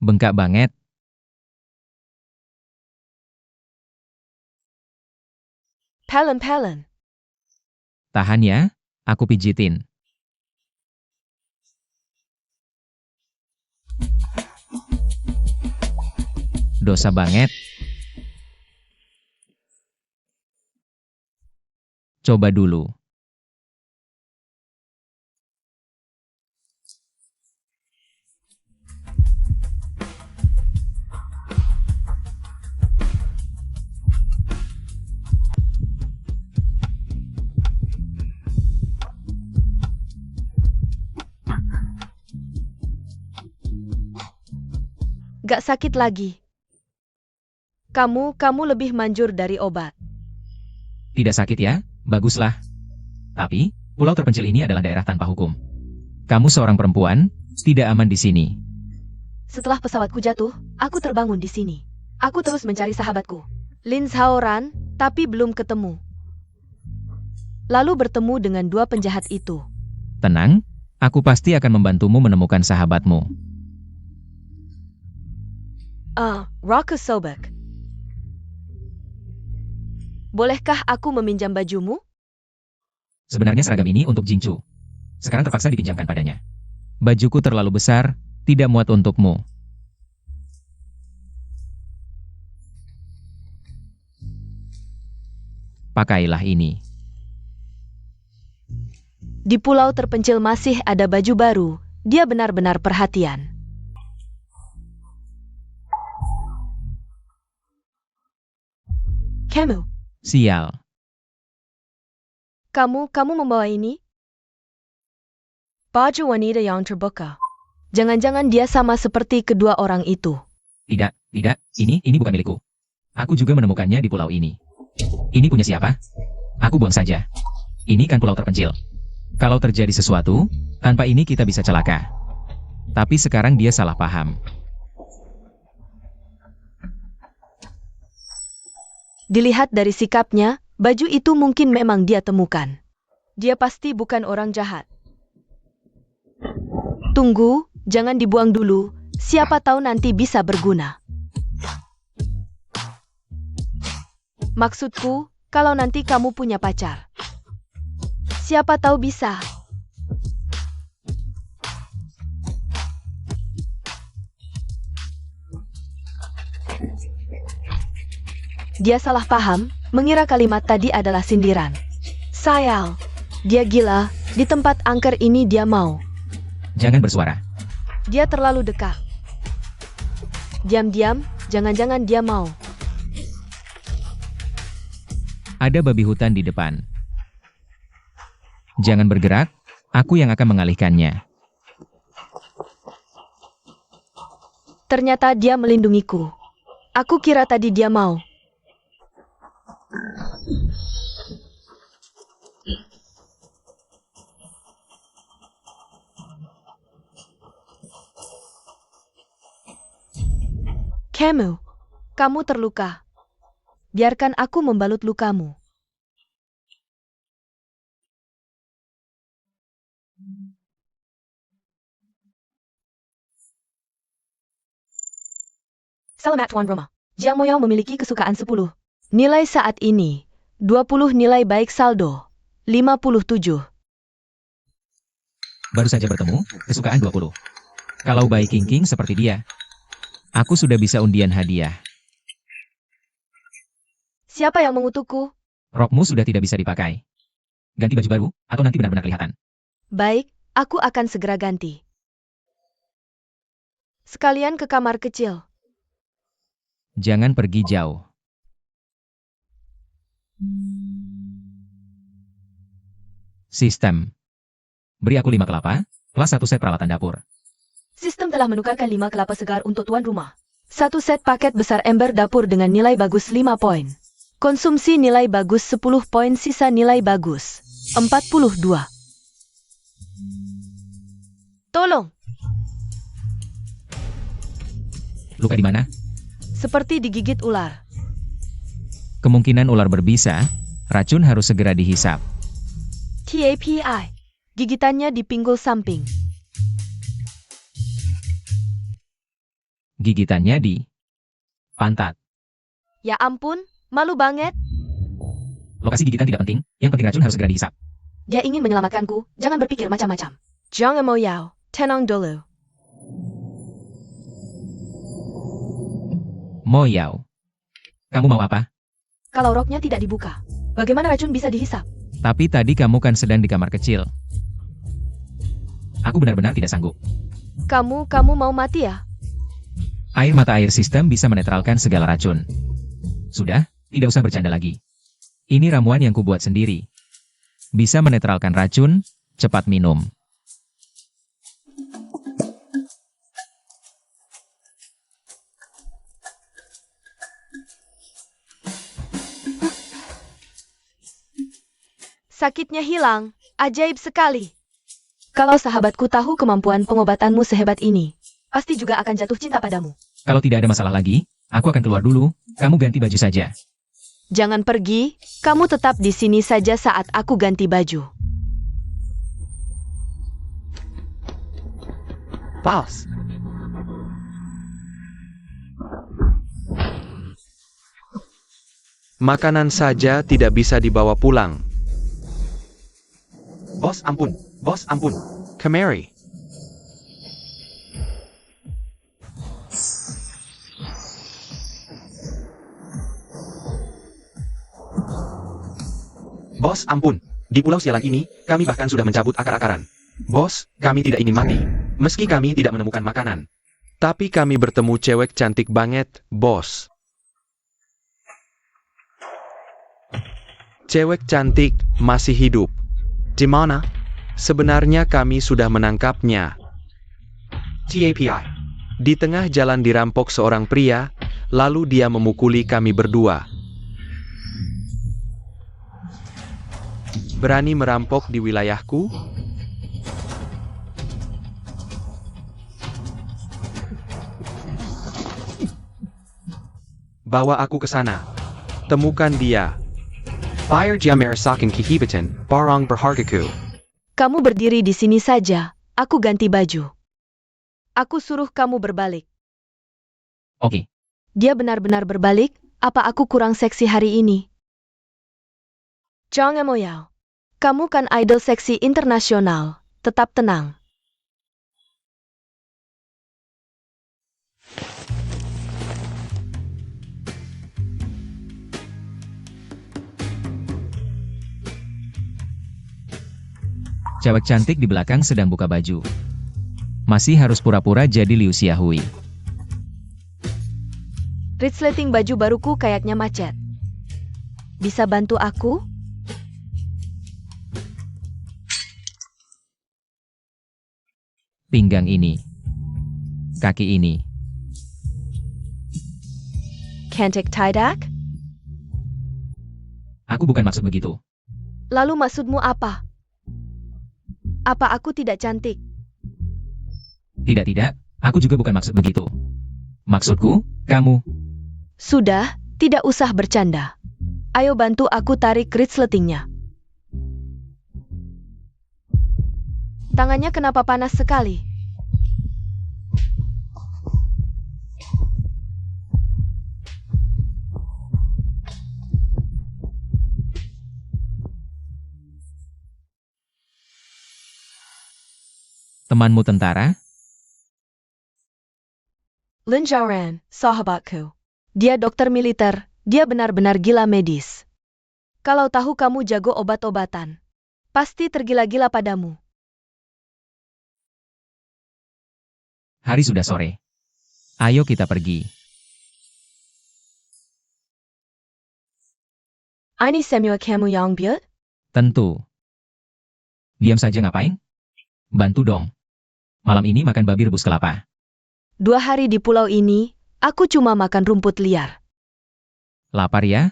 Bengkak banget. Pelen. Tahan ya, aku pijitin. Dosa banget. Coba dulu. Gak sakit lagi. Kamu lebih manjur dari obat. Tidak sakit ya? Baguslah. Tapi, pulau terpencil ini adalah daerah tanpa hukum. Kamu seorang perempuan, tidak aman di sini. Setelah pesawatku jatuh, aku terbangun di sini. Aku terus mencari sahabatku, Lin Zhaoran, tapi belum ketemu. Lalu bertemu dengan 2 penjahat itu. Tenang, aku pasti akan membantumu menemukan sahabatmu. Raka Sobek. Bolehkah aku meminjam bajumu? Sebenarnya seragam ini untuk Jingchu. Sekarang terpaksa dipinjamkan padanya. Bajuku terlalu besar, tidak muat untukmu. Pakailah ini. Di pulau terpencil masih ada baju baru. Dia benar-benar perhatian. Kamu Sial. Kamu membawa ini? Baju wanita yang terbuka. Jangan-jangan dia sama seperti kedua orang itu. Tidak, ini bukan milikku. Aku juga menemukannya di pulau ini. Ini punya siapa? Aku buang saja. Ini kan pulau terpencil. Kalau terjadi sesuatu, tanpa ini kita bisa celaka. Tapi sekarang dia salah paham. Dilihat dari sikapnya, baju itu mungkin memang dia temukan. Dia pasti bukan orang jahat. Tunggu, jangan dibuang dulu. Siapa tahu nanti bisa berguna. Maksudku, kalau nanti kamu punya pacar. Siapa tahu bisa. Dia salah paham, mengira kalimat tadi adalah sindiran. Sayang, dia gila, di tempat angker ini dia mau. Jangan bersuara. Dia terlalu dekat. Diam-diam, jangan-jangan dia mau. Ada babi hutan di depan. Jangan bergerak, aku yang akan mengalihkannya. Ternyata dia melindungiku. Aku kira tadi dia mau. Kamu terluka. Biarkan aku membalut lukamu. Selamat tuan rumah. Jiang Moyao memiliki kesukaan 10. Nilai saat ini, 20 nilai baik saldo, 57. Baru saja bertemu, kesukaan 20. Kalau baik King seperti dia, aku sudah bisa undian hadiah. Siapa yang mengutukku? Rokmu sudah tidak bisa dipakai. Ganti baju baru, atau nanti benar-benar kelihatan. Baik, aku akan segera ganti. Sekalian ke kamar kecil. Jangan pergi jauh. Sistem. Beri aku 5 kelapa, plus 1 set peralatan dapur. Sistem telah menukarkan 5 kelapa segar untuk tuan rumah. 1 set paket besar ember dapur dengan nilai bagus 5 poin. Konsumsi nilai bagus 10 poin, sisa nilai bagus 42. Tolong. Luka di mana? Seperti digigit ular. Kemungkinan ular berbisa, racun harus segera dihisap. TAPI. Gigitannya di pinggul samping. Gigitannya di pantat. Ya ampun, malu banget. Lokasi gigitan tidak penting, yang penting racun harus segera dihisap. Dia ingin menyelamatkanku, jangan berpikir macam-macam. Jangan Moyao, tenang dulu. Moyao. Kamu mau apa? Kalau roknya tidak dibuka, bagaimana racun bisa dihisap? Tapi tadi kamu kan sedang di kamar kecil. Aku benar-benar tidak sanggup. Kamu mau mati ya? Air mata air sistem bisa menetralkan segala racun. Sudah, tidak usah bercanda lagi. Ini ramuan yang kubuat sendiri. Bisa menetralkan racun, cepat minum. Sakitnya hilang, ajaib sekali. Kalau sahabatku tahu kemampuan pengobatanmu sehebat ini, pasti juga akan jatuh cinta padamu. Kalau tidak ada masalah lagi, aku akan keluar dulu, kamu ganti baju saja. Jangan pergi, kamu tetap di sini saja saat aku ganti baju. Pals. Makanan saja tidak bisa dibawa pulang. Bos ampun, Kemari. Bos ampun, di pulau sialan ini, kami bahkan sudah mencabut akar-akaran. Bos, kami tidak ingin mati, meski kami tidak menemukan makanan. Tapi kami bertemu cewek cantik banget, bos. Cewek cantik masih hidup. Di mana? Sebenarnya kami sudah menangkapnya. TAPI. Di tengah jalan dirampok seorang pria, lalu dia memukuli kami berdua. Berani merampok di wilayahku? Bawa aku ke sana. Temukan dia. Bayar Jammer Sakin Kihibatan, Barang Berhargaku. Kamu berdiri di sini saja, aku ganti baju. Aku suruh kamu berbalik. Oke. Dia benar-benar berbalik, apa aku kurang seksi hari ini? Jangan moyau. Kamu kan idol seksi internasional, tetap tenang. Cewek cantik di belakang sedang buka baju. Masih harus pura-pura jadi Liu Xiahui. Resleting baju baruku kayaknya macet. Bisa bantu aku? Pinggang ini. Kaki ini. Cantik tidak? Aku bukan maksud begitu. Lalu maksudmu apa? Apa aku tidak cantik? Tidak, aku juga bukan maksud begitu. Maksudku, kamu. Sudah, tidak usah bercanda. Ayo bantu aku tarik resletingnya. Tangannya kenapa panas sekali? Temanmu tentara? Lin Zhaoran, sahabatku. Dia dokter militer, dia benar-benar gila medis. Kalau tahu kamu jago obat-obatan, pasti tergila-gila padamu. Hari sudah sore. Ayo kita pergi. Ini semua kamu yang buat? Tentu. Diam saja ngapain? Bantu dong. Malam ini makan babi rebus kelapa. 2 hari di pulau ini, aku cuma makan rumput liar. Lapar ya?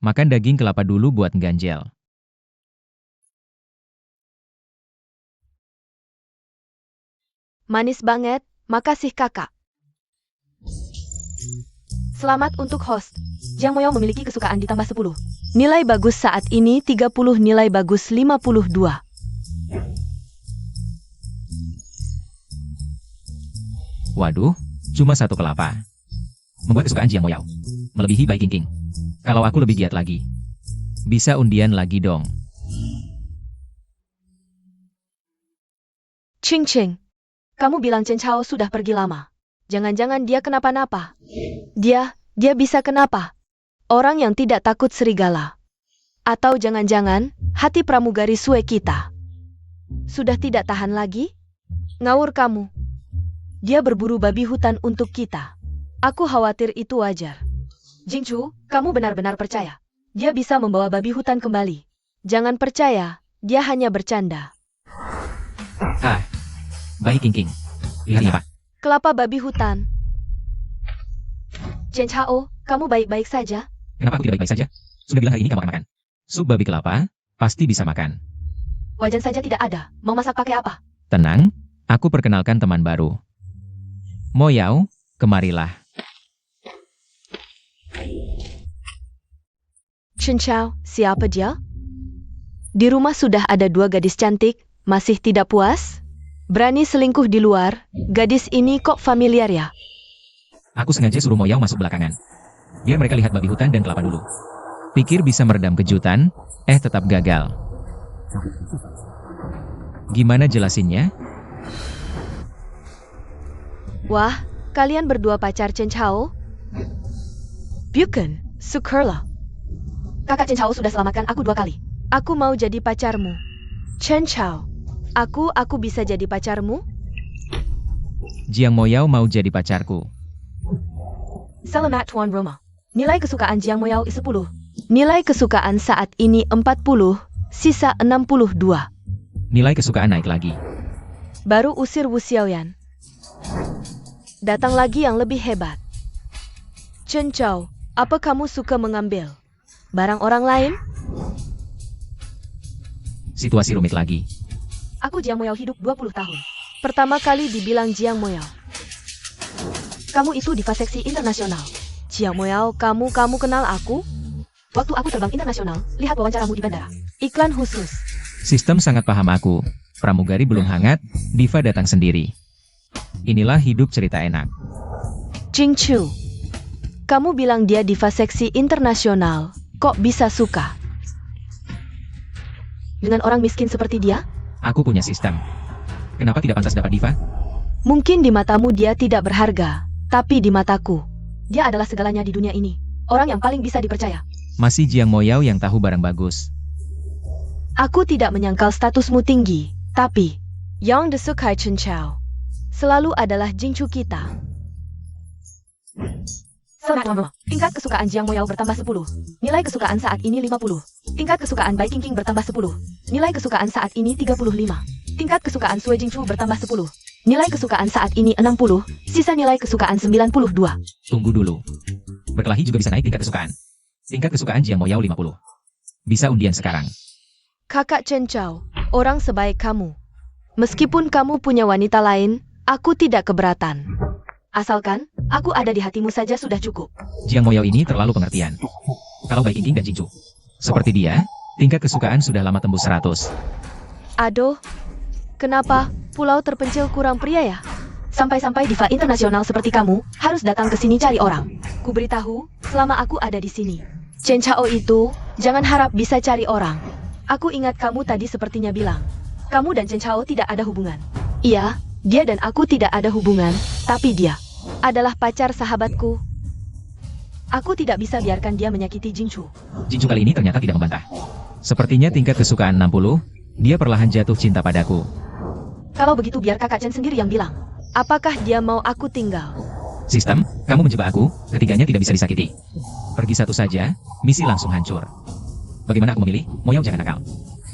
Makan daging kelapa dulu buat ganjel. Manis banget, makasih kakak. Selamat untuk host. Jiang Moyao memiliki kesukaan ditambah 10. Nilai bagus saat ini 30, nilai bagus 52. Waduh, cuma 1 kelapa. Membuat kesukaan Jiang Moyao melebihi Bai King King. Kalau aku lebih giat lagi. Bisa undian lagi dong. Ching Ching. Kamu bilang Chen Chao sudah pergi lama. Jangan-jangan dia kenapa-napa. Dia bisa kenapa? Orang yang tidak takut serigala. Atau jangan-jangan, hati pramugari Sue kita. Sudah tidak tahan lagi? Ngawur kamu. Dia berburu babi hutan untuk kita. Aku khawatir itu wajar. Jingchu, kamu benar-benar percaya? Dia bisa membawa babi hutan kembali. Jangan percaya, dia hanya bercanda. Bai King King. Lihat ini, Pak. Kelapa babi hutan. Chen Chao, kamu baik-baik saja? Kenapa aku tidak baik-baik saja? Sudah bilang hari ini kamu akan makan. Sup babi kelapa, pasti bisa makan. Wajan saja tidak ada. Mau masak pakai apa? Tenang, aku perkenalkan teman baru. Moyao, kemarilah. Chen Chao, siapa dia? Di rumah sudah ada 2 gadis cantik, masih tidak puas? Berani selingkuh di luar, gadis ini kok familiar ya? Aku sengaja suruh Moyao masuk belakangan. Biar mereka lihat babi hutan dan kelapa dulu. Pikir bisa meredam kejutan, tetap gagal. Gimana jelasinnya? Wah, kalian berdua pacar Chen Chao? Bukan, syukurlah. Kakak Chen Chao sudah selamatkan aku 2 kali. Aku mau jadi pacarmu. Chen Chao, aku bisa jadi pacarmu? Jiang Moyao mau jadi pacarku. Selamat Tuan Roma. Nilai kesukaan Jiang Moyao 10. Nilai kesukaan saat ini 40, sisa 62. Nilai kesukaan naik lagi. Baru usir Wu Xiaoyan. Datang lagi yang lebih hebat. Chen Chao, apa kamu suka mengambil barang orang lain? Situasi rumit lagi. Aku Jiang Moyao hidup 20 tahun. Pertama kali dibilang Jiang Moyao. Kamu itu diva seksi internasional. Jiang Moyao, kamu kenal aku? Waktu aku terbang internasional, lihat wawancaramu di bandara. Iklan khusus. Sistem sangat paham aku. Pramugari belum hangat, diva datang sendiri. Inilah hidup cerita enak. Jing Chu, kamu bilang dia diva seksi internasional. Kok bisa suka dengan orang miskin seperti dia? Aku punya sistem. Kenapa tidak pantas dapat diva? Mungkin di matamu dia tidak berharga, tapi di mataku, dia adalah segalanya di dunia ini. Orang yang paling bisa dipercaya. Masih Jiang Moyao yang tahu barang bagus. Aku tidak menyangkal statusmu tinggi, tapi yang disukai Chen Chao selalu adalah Jing Chu kita. Tingkat kesukaan Jiang Moyao bertambah 10. Nilai kesukaan saat ini 50. Tingkat kesukaan Bai Qingqing bertambah 10. Nilai kesukaan saat ini 35. Tingkat kesukaan Sui Jingchu bertambah 10. Nilai kesukaan saat ini 60. Sisa nilai kesukaan 92. Tunggu dulu. Berkelahi juga bisa naik tingkat kesukaan. Tingkat kesukaan Jiang Moyao 50. Bisa undian sekarang. Kakak Chen Chao, orang sebaik kamu. Meskipun kamu punya wanita lain, aku tidak keberatan. Asalkan, aku ada di hatimu saja sudah cukup. Jiang Moyao ini terlalu pengertian. Kalau Bai Qingqing dan Jingchu seperti dia, tingkat kesukaan sudah lama tembus 100. Aduh, kenapa pulau terpencil kurang pria ya? Sampai-sampai diva internasional seperti kamu harus datang ke sini cari orang. Ku beritahu, selama aku ada di sini. Chen Chao itu, jangan harap bisa cari orang. Aku ingat kamu tadi sepertinya bilang, kamu dan Chen Chao tidak ada hubungan. Iya, dia dan aku tidak ada hubungan, tapi dia adalah pacar sahabatku. Aku tidak bisa biarkan dia menyakiti Jingchu. Jingchu kali ini ternyata tidak membantah. Sepertinya tingkat kesukaan 60, dia perlahan jatuh cinta padaku. Kalau begitu biar kakak Chen sendiri yang bilang. Apakah dia mau aku tinggal? Sistem, kamu menjebak aku, ketiganya tidak bisa disakiti. Pergi satu saja, misi langsung hancur. Bagaimana aku memilih? Moyao jangan nakal.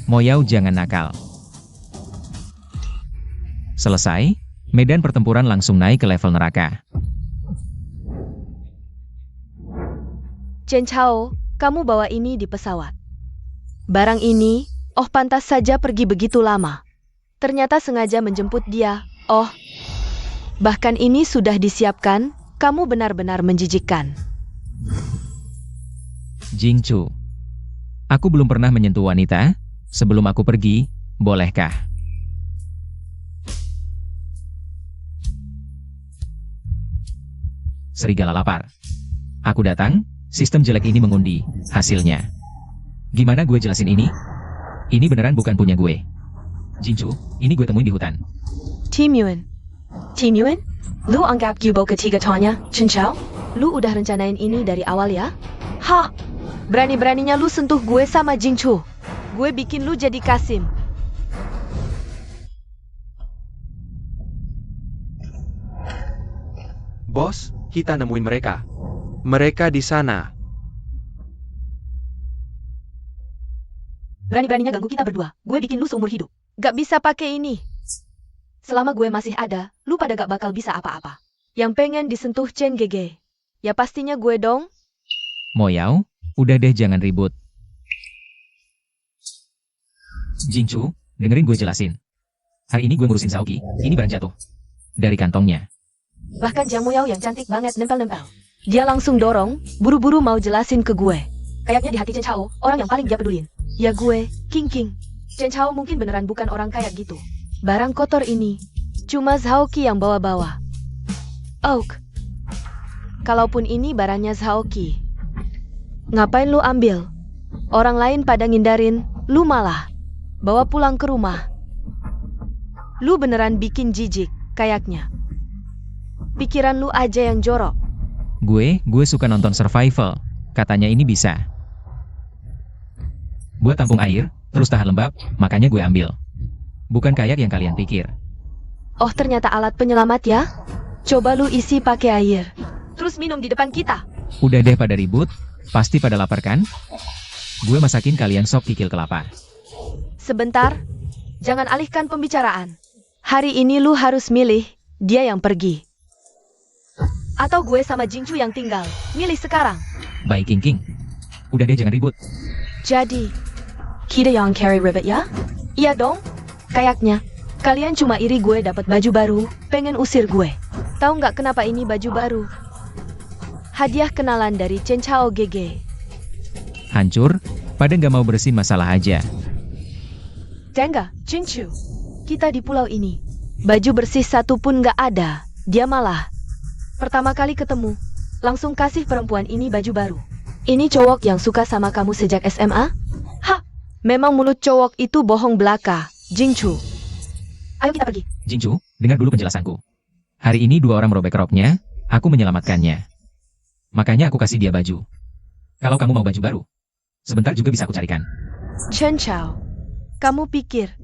Moyao jangan nakal. Selesai, medan pertempuran langsung naik ke level neraka. Chen Chao, kamu bawa ini di pesawat. Barang ini, pantas saja pergi begitu lama. Ternyata sengaja menjemput dia. Bahkan ini sudah disiapkan, kamu benar-benar menjijikkan. Jingchu, aku belum pernah menyentuh wanita. Sebelum aku pergi, bolehkah? Serigala lapar. Aku datang, sistem jelek ini mengundi, hasilnya. Gimana gue jelasin ini? Ini beneran bukan punya gue. Jingchu, ini gue temuin di hutan. Tim Yuen, lu anggap Gyubo ketiga Tonya, Chen Chao? Lu udah rencanain ini dari awal ya? Hah? Berani-beraninya lu sentuh gue sama Jingchu. Gue bikin lu jadi Kasim. Bos, kita nemuin mereka. Mereka di sana. Berani-beraninya ganggu kita berdua. Gue bikin lu seumur hidup. Gak bisa pakai ini. Selama gue masih ada, lu pada gak bakal bisa apa-apa. Yang pengen disentuh Chen Gege, ya pastinya gue dong. Moyao, udah deh jangan ribut. Jingchu, dengerin gue jelasin. Hari ini gue ngurusin Xiaoqi, ini barang jatuh dari kantongnya. Bahkan Jiang Moyao yang cantik banget nempel-nempel. Dia langsung dorong, buru-buru mau jelasin ke gue. Kayaknya di hati Chen Chao, orang yang paling dia pedulin. Ya gue, King. Chen Chao mungkin beneran bukan orang kayak gitu. Barang kotor ini, cuma Xiaoqi yang bawa-bawa. Kalaupun ini barangnya Xiaoqi, ngapain lu ambil? Orang lain pada ngindarin, lu malah bawa pulang ke rumah. Lu beneran bikin jijik, kayaknya. Pikiran lu aja yang jorok. Gue suka nonton survival. Katanya ini bisa buat tampung air, terus tahan lembab, makanya gue ambil. Bukan kayak yang kalian pikir. Ternyata alat penyelamat ya? Coba lu isi pakai air. Terus minum di depan kita. Udah deh pada ribut, pasti pada lapar kan? Gue masakin kalian sop kikil kelapa. Sebentar, jangan alihkan pembicaraan. Hari ini lu harus milih, dia yang pergi. Atau gue sama Jingchu yang tinggal. Milih sekarang. Baik King King. Udah deh jangan ribut. Jadi, kita yang carry ribet ya? Iya dong. Kayaknya, kalian cuma iri gue dapat baju baru, pengen usir gue. Tahu nggak kenapa ini baju baru? Hadiah kenalan dari Chen Chao GG. Hancur, pada nggak mau bersihin masalah aja. Tengah, Jingchu. Kita di pulau ini. Baju bersih satu pun nggak ada. Dia malah pertama kali ketemu, langsung kasih perempuan ini baju baru. Ini cowok yang suka sama kamu sejak SMA? Hah, memang mulut cowok itu bohong belaka, Jingchu. Ayo kita pergi. Jingchu, dengar dulu penjelasanku. Hari ini 2 orang merobek roknya, aku menyelamatkannya. Makanya aku kasih dia baju. Kalau kamu mau baju baru, sebentar juga bisa aku carikan. Chen Chao, kamu pikir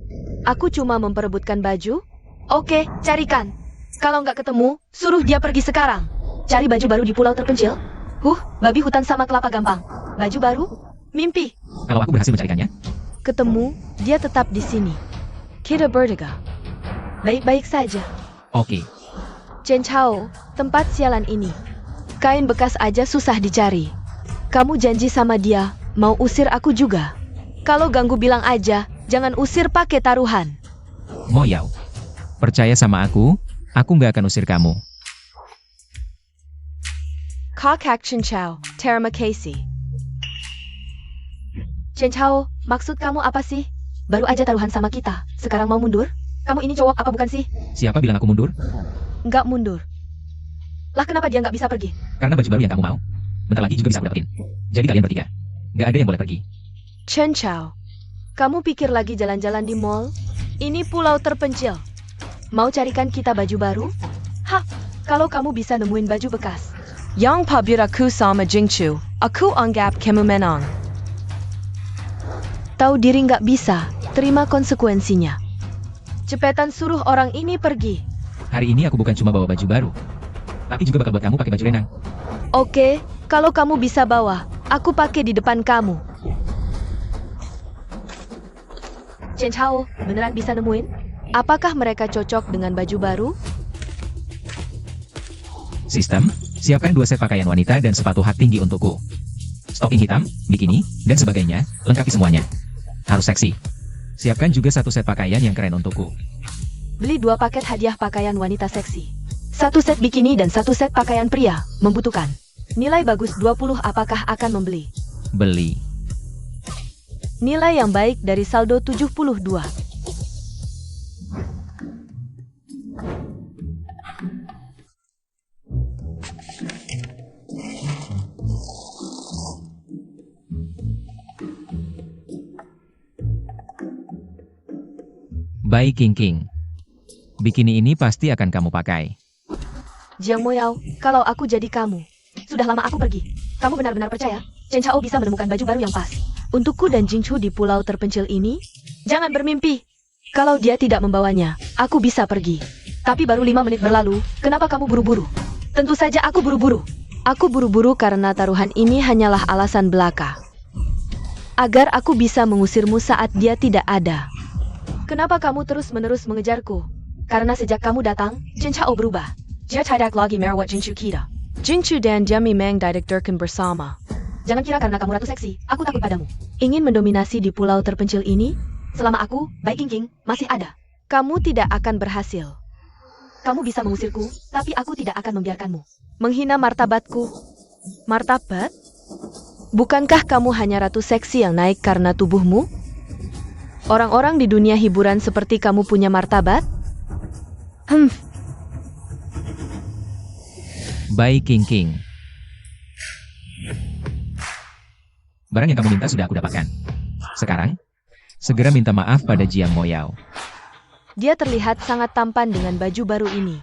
aku cuma memperebutkan baju? Oke, carikan. Kalau nggak ketemu, suruh dia pergi sekarang. Cari baju baru di pulau terpencil. Babi hutan sama kelapa gampang. Baju baru? Mimpi. Kalau aku berhasil mencarikannya, Ketemu, dia tetap di sini. Kita bertiga. Baik-baik saja. oke. Chen Chao, tempat sialan ini. Kain bekas aja susah dicari. Kamu janji sama dia, mau usir aku juga. Kalau ganggu bilang aja, jangan usir pakai taruhan. Moyao, percaya sama aku nggak akan usir kamu. Kakak Chen Chao, terima kasih. Chen Chao, maksud kamu apa sih? Baru aja taruhan sama kita, sekarang mau mundur? Kamu ini cowok apa bukan sih? Siapa bilang aku mundur? Nggak mundur. Lah kenapa dia nggak bisa pergi? Karena baju baru yang kamu mau, bentar lagi juga bisa aku dapetin. Jadi kalian bertiga, nggak ada yang boleh pergi. Chen Chao, kamu pikir lagi jalan-jalan di mall? Ini pulau terpencil. Mau carikan kita baju baru? Hah, kalau kamu bisa nemuin baju bekas. Yang pabir aku sama Jingchu, aku anggap kamu menang. Tahu diri nggak bisa, terima konsekuensinya. Cepetan suruh orang ini pergi. Hari ini aku bukan cuma bawa baju baru, tapi juga bakal buat kamu pakai baju renang. Oke, kalau kamu bisa bawa, aku pakai di depan kamu. Chen Chao, beneran bisa nemuin? Apakah mereka cocok dengan baju baru? Sistem, siapkan 2 set pakaian wanita dan sepatu hak tinggi untukku. Stocking hitam, bikini, dan sebagainya, lengkapi semuanya. Harus seksi. Siapkan juga 1 set pakaian yang keren untukku. Beli 2 paket hadiah pakaian wanita seksi. 1 set bikini dan 1 set pakaian pria, membutuhkan. Nilai bagus 20, apakah akan membeli? Beli. Nilai yang baik dari saldo 72. Baik King King. Bikini ini pasti akan kamu pakai. Jiang Moyao, kalau aku jadi kamu, sudah lama aku pergi. Kamu benar-benar percaya Chen Chao bisa menemukan baju baru yang pas untukku dan Jingchu di pulau terpencil ini? Jangan bermimpi. Kalau dia tidak membawanya, aku bisa pergi. Tapi baru 5 menit berlalu, kenapa kamu buru-buru? Tentu saja aku buru-buru. Aku buru-buru karena taruhan ini hanyalah alasan belaka. Agar aku bisa mengusirmu saat dia tidak ada. Kenapa kamu terus-menerus mengejarku? Karena sejak kamu datang, Chen Chao berubah. Dia tidak lagi merawat Jingchu kita. Jingchu dan dia memang didekatkan bersama. Jangan kira karena kamu ratu seksi, aku takut padamu. Ingin mendominasi di pulau terpencil ini? Selama aku, Bai King, masih ada. Kamu tidak akan berhasil. Kamu bisa mengusirku, tapi aku tidak akan membiarkanmu menghina martabatku. Martabat? Bukankah kamu hanya ratu seksi yang naik karena tubuhmu? Orang-orang di dunia hiburan seperti kamu punya martabat? Baik King King. Barang yang kamu minta sudah aku dapatkan. Sekarang, segera minta maaf pada Jiang Moyao. Dia terlihat sangat tampan dengan baju baru ini.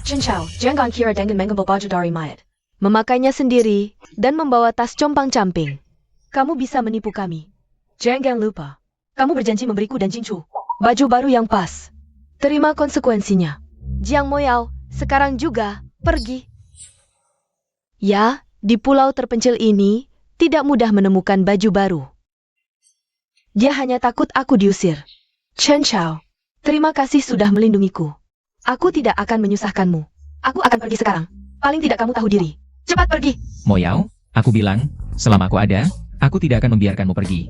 Chen Chao, jangan kira dengan mengambil baju dari mayat. Memakainya sendiri, dan membawa tas compang-camping. Kamu bisa menipu kami. Jangan lupa, kamu berjanji memberiku dan Jingchu baju baru yang pas. Terima konsekuensinya. Jiang Moyao, sekarang juga, pergi. Ya, di pulau terpencil ini, tidak mudah menemukan baju baru. Dia hanya takut aku diusir. Chen Chao, Terima kasih sudah melindungiku. Aku tidak akan menyusahkanmu. Aku akan pergi sekarang. Paling tidak kamu tahu diri. Cepat pergi. Mo Yao, aku bilang, selama aku ada, aku tidak akan membiarkanmu pergi.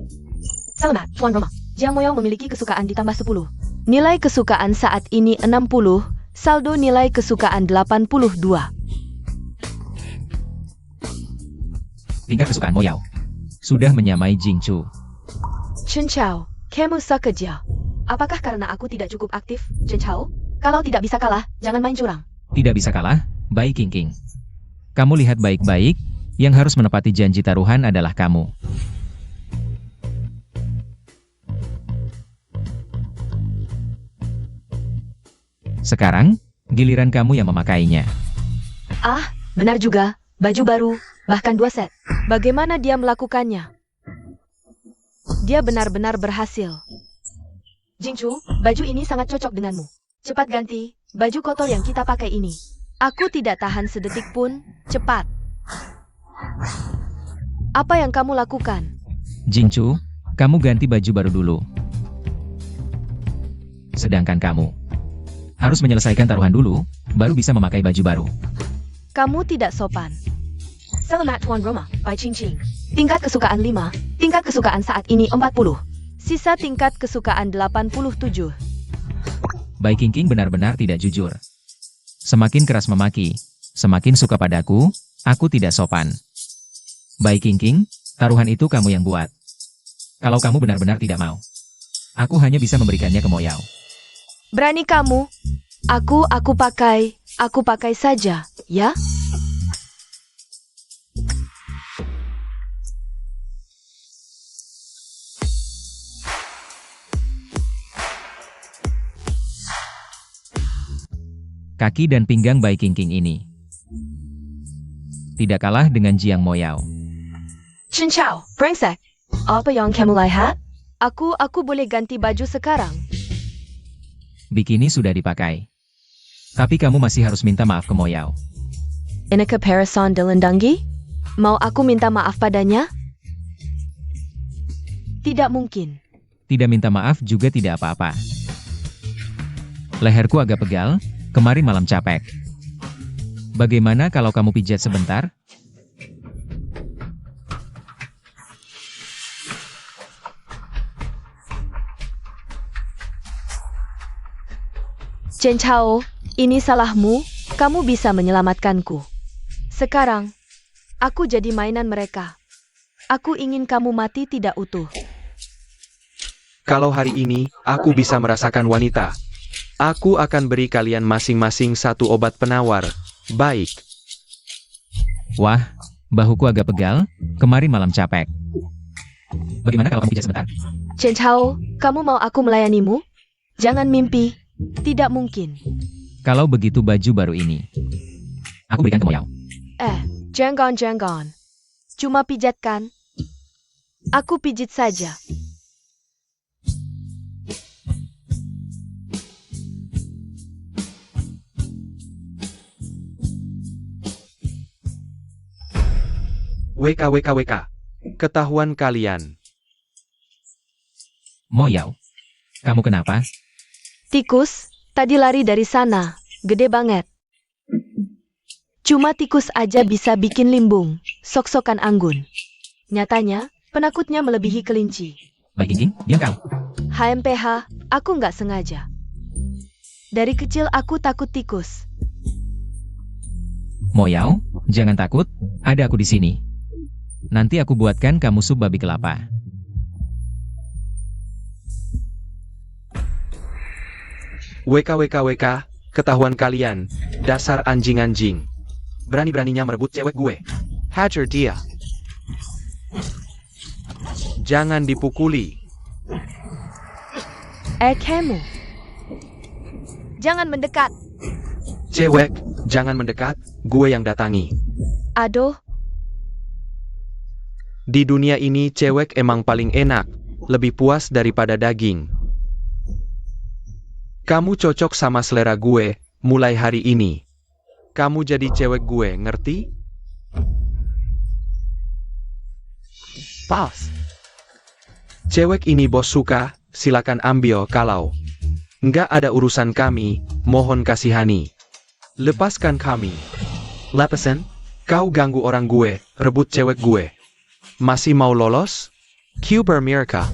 Selamat, Tuan Roma. Jiang Moyao memiliki kesukaan ditambah 10. Nilai kesukaan saat ini 60, saldo nilai kesukaan 82. Tingkat kesukaan Mo Yao sudah menyamai Jingchu. Chen Chao, kamu sakeja. Apakah karena aku tidak cukup aktif, Chen Chao? Kalau tidak bisa kalah, jangan main curang. Tidak bisa kalah, Bai Qingqing. Kamu lihat baik-baik, yang harus menepati janji taruhan adalah kamu. Sekarang, giliran kamu yang memakainya. Ah, benar juga. Baju baru, bahkan 2 set. Bagaimana dia melakukannya? Dia benar-benar berhasil. Jingchu, baju ini sangat cocok denganmu. Cepat ganti, baju kotor yang kita pakai ini. Aku tidak tahan sedetik pun, cepat. Apa yang kamu lakukan? Jingchu, kamu ganti baju baru dulu. Sedangkan kamu harus menyelesaikan taruhan dulu, baru bisa memakai baju baru. Kamu tidak sopan. Selamat Tuan Roma, Bai Qingqing. Tingkat kesukaan 5, tingkat kesukaan saat ini 40. Sisa tingkat kesukaan 87. Bai Qingqing benar-benar tidak jujur. Semakin keras memaki, semakin suka padaku, aku tidak sopan. Bai Qingqing, taruhan itu kamu yang buat. Kalau kamu benar-benar tidak mau, aku hanya bisa memberikannya ke Mo Yao. Berani kamu? Aku pakai saja, ya? Kaki dan pinggang Bai Qingqing ini tidak kalah dengan Jiang Mo Yao. Chen Chao, brengsek. Apa yang kamu lihat? Aku boleh ganti baju sekarang. Bikini sudah dipakai. Tapi kamu masih harus minta maaf ke Mo Yao. Ini comparison Delendangi? Mau aku minta maaf padanya? Tidak mungkin. Tidak minta maaf juga tidak apa-apa. Leherku agak pegal, kemarin malam capek. Bagaimana kalau kamu pijat sebentar? Chen Chao, ini salahmu, kamu bisa menyelamatkanku. Sekarang, aku jadi mainan mereka. Aku ingin kamu mati tidak utuh. Kalau hari ini, aku bisa merasakan wanita. Aku akan beri kalian masing-masing satu obat penawar. Baik. Wah, bahuku agak pegal, kemarin malam capek. Bagaimana kalau kamu pijat sebentar? Chen Chao, kamu mau aku melayanimu? Jangan mimpi. Tidak mungkin. Kalau begitu baju baru ini, aku berikan ke Mo Yao. Jangan. Cuma pijat kan? Aku pijit saja. WKWKWK. Ketahuan kalian. Mo Yao, kamu kenapa? Tikus, tadi lari dari sana. Gede banget. Cuma tikus aja bisa bikin limbung. Sok-sokan anggun. Nyatanya, penakutnya melebihi kelinci. Bai Qingqing, diam kau. HMPH, aku nggak sengaja. Dari kecil aku takut tikus. Mo Yao, jangan takut, ada aku di sini. Nanti aku buatkan kamu sup babi kelapa. WKWKWK. Ketahuan kalian. Dasar anjing-anjing. Berani-beraninya merebut cewek gue. Hajar dia. Jangan dipukuli. Kamu. Jangan mendekat. Cewek, jangan mendekat, gue yang datangi. Aduh, Di dunia ini cewek emang paling enak, lebih puas daripada daging. Kamu cocok sama selera gue, mulai hari ini. Kamu jadi cewek gue, ngerti? Pas. Cewek ini bos suka, silakan ambil kalau. Nggak ada urusan kami, mohon kasihani. Lepaskan kami. Lepasan? Kau ganggu orang gue, rebut cewek gue. Masih mau lolos? Cuber Mirka.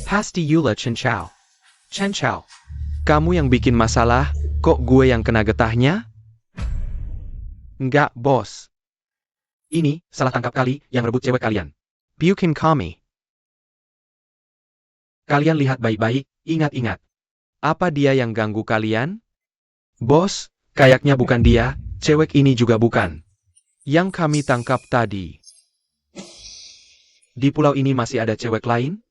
Hasti Yula Chen Chao. Chen Chao. Kamu yang bikin masalah, kok gue yang kena getahnya? Nggak, bos. Ini, salah tangkap kali, yang rebut cewek kalian. Bukan kami. Kalian lihat baik-baik, ingat-ingat. Apa dia yang ganggu kalian? Bos, kayaknya bukan dia, cewek ini juga bukan. Yang kami tangkap tadi. Di pulau ini masih ada cewek lain?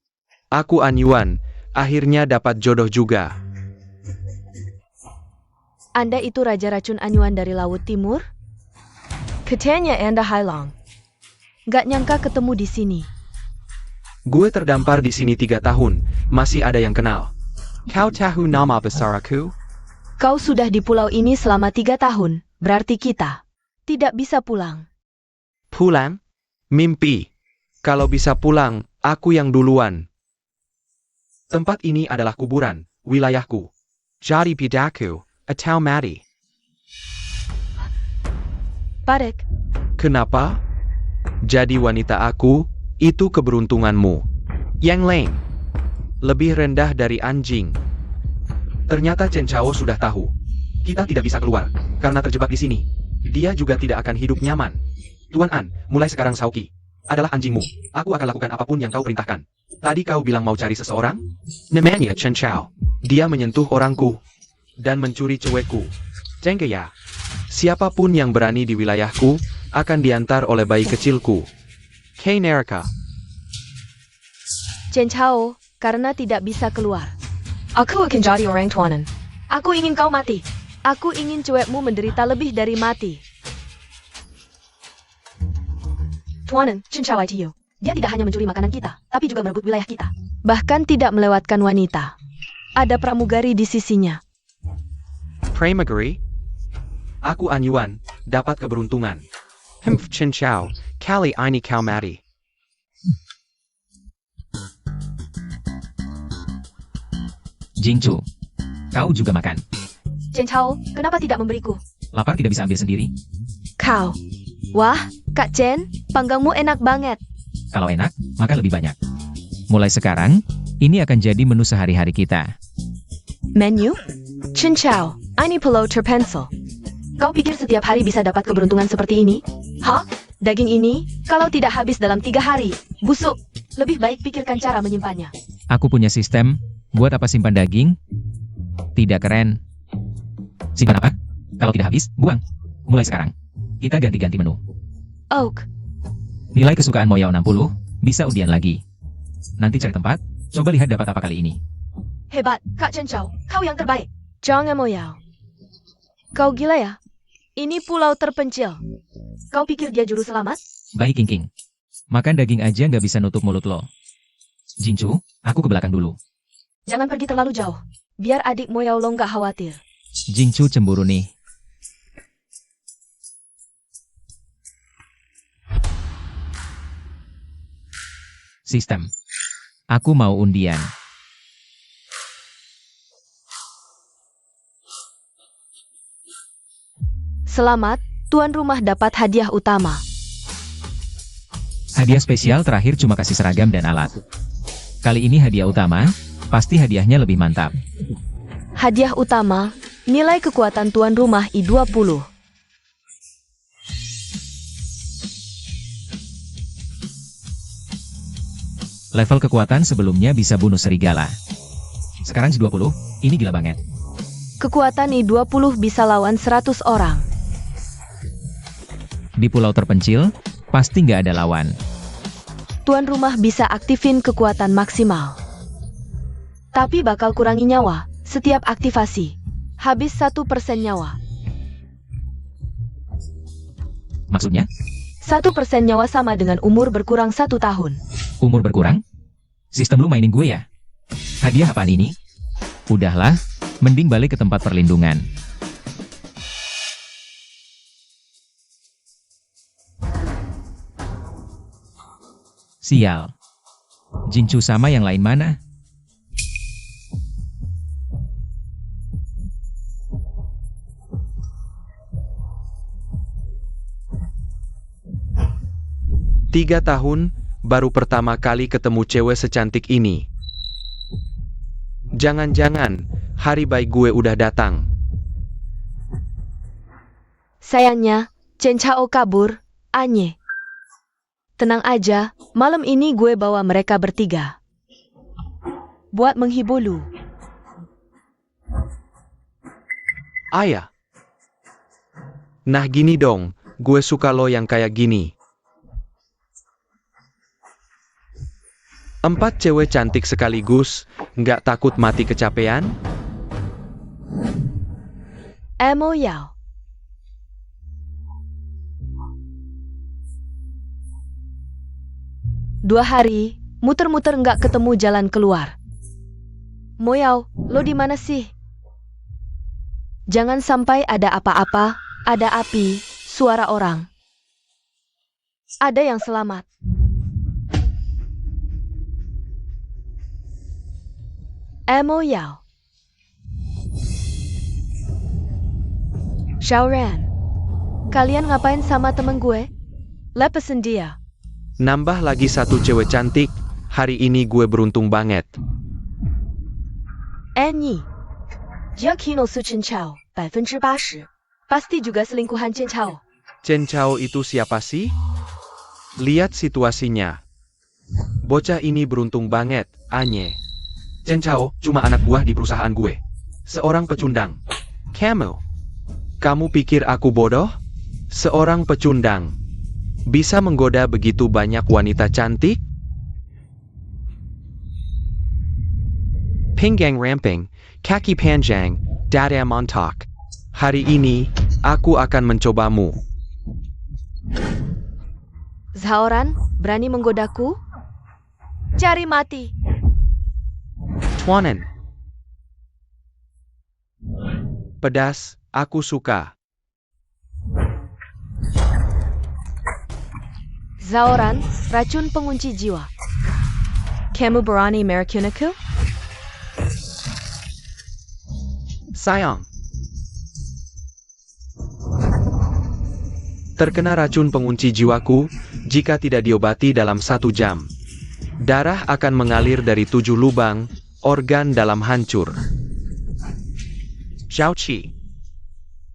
Aku Anyuan, akhirnya dapat jodoh juga. Anda itu Raja Racun Anyuan dari Laut Timur? Katanya Anda Hailong. Gak nyangka ketemu di sini. Gue terdampar di sini 3 tahun, masih ada yang kenal. Kau tahu nama besar aku? Kau sudah di pulau ini selama 3 tahun, berarti kita tidak bisa pulang. Pulang? Mimpi. Kalau bisa pulang, aku yang duluan. Tempat ini adalah kuburan, wilayahku. Jadi pidaku, atau mati. Parek, Kenapa? Jadi wanita aku, itu keberuntunganmu. Yang lain, lebih rendah dari anjing. Ternyata Chen Chao sudah tahu. Kita tidak bisa keluar, karena terjebak di sini. Dia juga tidak akan hidup nyaman. Tuan An, mulai sekarang Sauki adalah anjingmu. Aku akan lakukan apapun yang kau perintahkan. Tadi kau bilang mau cari seseorang? Namanya Chen Chao. Dia menyentuh orangku dan mencuri cewekku. Cengke ya. Siapapun yang berani di wilayahku akan diantar oleh bayi kecilku. Kay Neraka. Chen Chao, karena tidak bisa keluar. Aku akan jadi orang tuanan. Aku ingin kau mati. Aku ingin cewekmu menderita lebih dari mati. Tuanan, Chen Chao ITU. Dia tidak hanya mencuri makanan kita, tapi juga merebut wilayah kita. Bahkan tidak melewatkan wanita. Ada pramugari di sisinya. Pramagari. Aku Anyuan, dapat keberuntungan. Chen Chao, kali ini kau mati. Jingchu, kau juga makan. Chen Chao, kenapa tidak memberiku? Lapar tidak bisa ambil sendiri. Kau. Wah, Kak Chen, panggangmu enak banget. Kalau enak, maka lebih banyak. Mulai sekarang, ini akan jadi menu sehari-hari kita. Menu? Chen Chao, ini pulau terpencil. Kau pikir setiap hari bisa dapat keberuntungan seperti ini? Hah? Daging ini, kalau tidak habis dalam 3 hari, busuk. Lebih baik pikirkan cara menyimpannya. Aku punya sistem, buat apa simpan daging? Tidak keren. Simpan apa? Kalau tidak habis, buang. Mulai sekarang, kita ganti-ganti menu. Oak, Nilai kesukaan Moyao 60, bisa undian lagi. Nanti cari tempat, coba lihat dapat apa kali ini. hebat, Kak Chen Chao, kau yang terbaik. Jangan moyau. Kau gila ya? Ini pulau terpencil. Kau pikir dia juru selamat? Baik King King. Makan daging aja nggak bisa nutup mulut lo. Jingchu, aku ke belakang dulu. Jangan pergi terlalu jauh. Biar adik moyau lo nggak khawatir. Jingchu cemburu nih. Sistem. Aku mau undian. Selamat, tuan rumah dapat hadiah utama. Hadiah spesial terakhir cuma kasih seragam dan alat. Kali ini hadiah utama, pasti hadiahnya lebih mantap. Hadiah utama, nilai kekuatan tuan rumah I20. Level kekuatan sebelumnya bisa bunuh serigala. Sekarang 20, ini gila banget. Kekuatan I20 bisa lawan 100 orang. Di pulau terpencil, pasti nggak ada lawan. Tuan rumah bisa aktifin kekuatan maksimal. Tapi bakal kurangi nyawa setiap aktivasi. Habis 1% nyawa. Maksudnya, 1% nyawa sama dengan umur berkurang 1 tahun. umur berkurang? Sistem lu mainin gue ya? Hadiah apaan ini? Udahlah, mending balik ke tempat perlindungan. Sial. Jingchu sama yang lain mana? 3 tahun, baru pertama kali ketemu cewek secantik ini. Jangan-jangan, hari baik gue udah datang. Sayangnya, Chen Chao kabur, Anye. Tenang aja, malam ini gue bawa mereka bertiga. Buat menghibur lu. Ayah. Nah gini dong, gue suka lo yang kayak gini. 4 cewek cantik sekaligus, nggak takut mati kecapean? Emo Yao. Dua hari, muter-muter nggak ketemu jalan keluar. Moyao, lo di mana sih? Jangan sampai ada apa-apa, ada api, suara orang. Ada yang selamat. Emo Yao. Xiaoran, kalian ngapain sama temen gue? Lepasin dia. Nambah lagi 1 cewek cantik, hari ini gue beruntung banget. Annie, dia kino su Chen Chao, 80%. Pasti juga selingkuhan Chen Chao. Chen Chao itu siapa sih? Lihat situasinya. Bocah ini beruntung banget, Anye. Chen Chao cuma anak buah di perusahaan gue. Seorang pecundang. Kamu pikir aku bodoh? Seorang pecundang. Bisa menggoda begitu banyak wanita cantik? Pinggang ramping, kaki panjang, dada montok. Hari ini, aku akan mencobamu. Zhaoran, berani menggodaku? Cari mati. Tuanen. Pedas, aku suka. Zhaoran, racun pengunci jiwa. Kamu berani meracunaku? Sayang. Terkena racun pengunci jiwaku, jika tidak diobati dalam 1 jam. Darah akan mengalir dari 7 lubang, organ dalam hancur. Xiaoqi.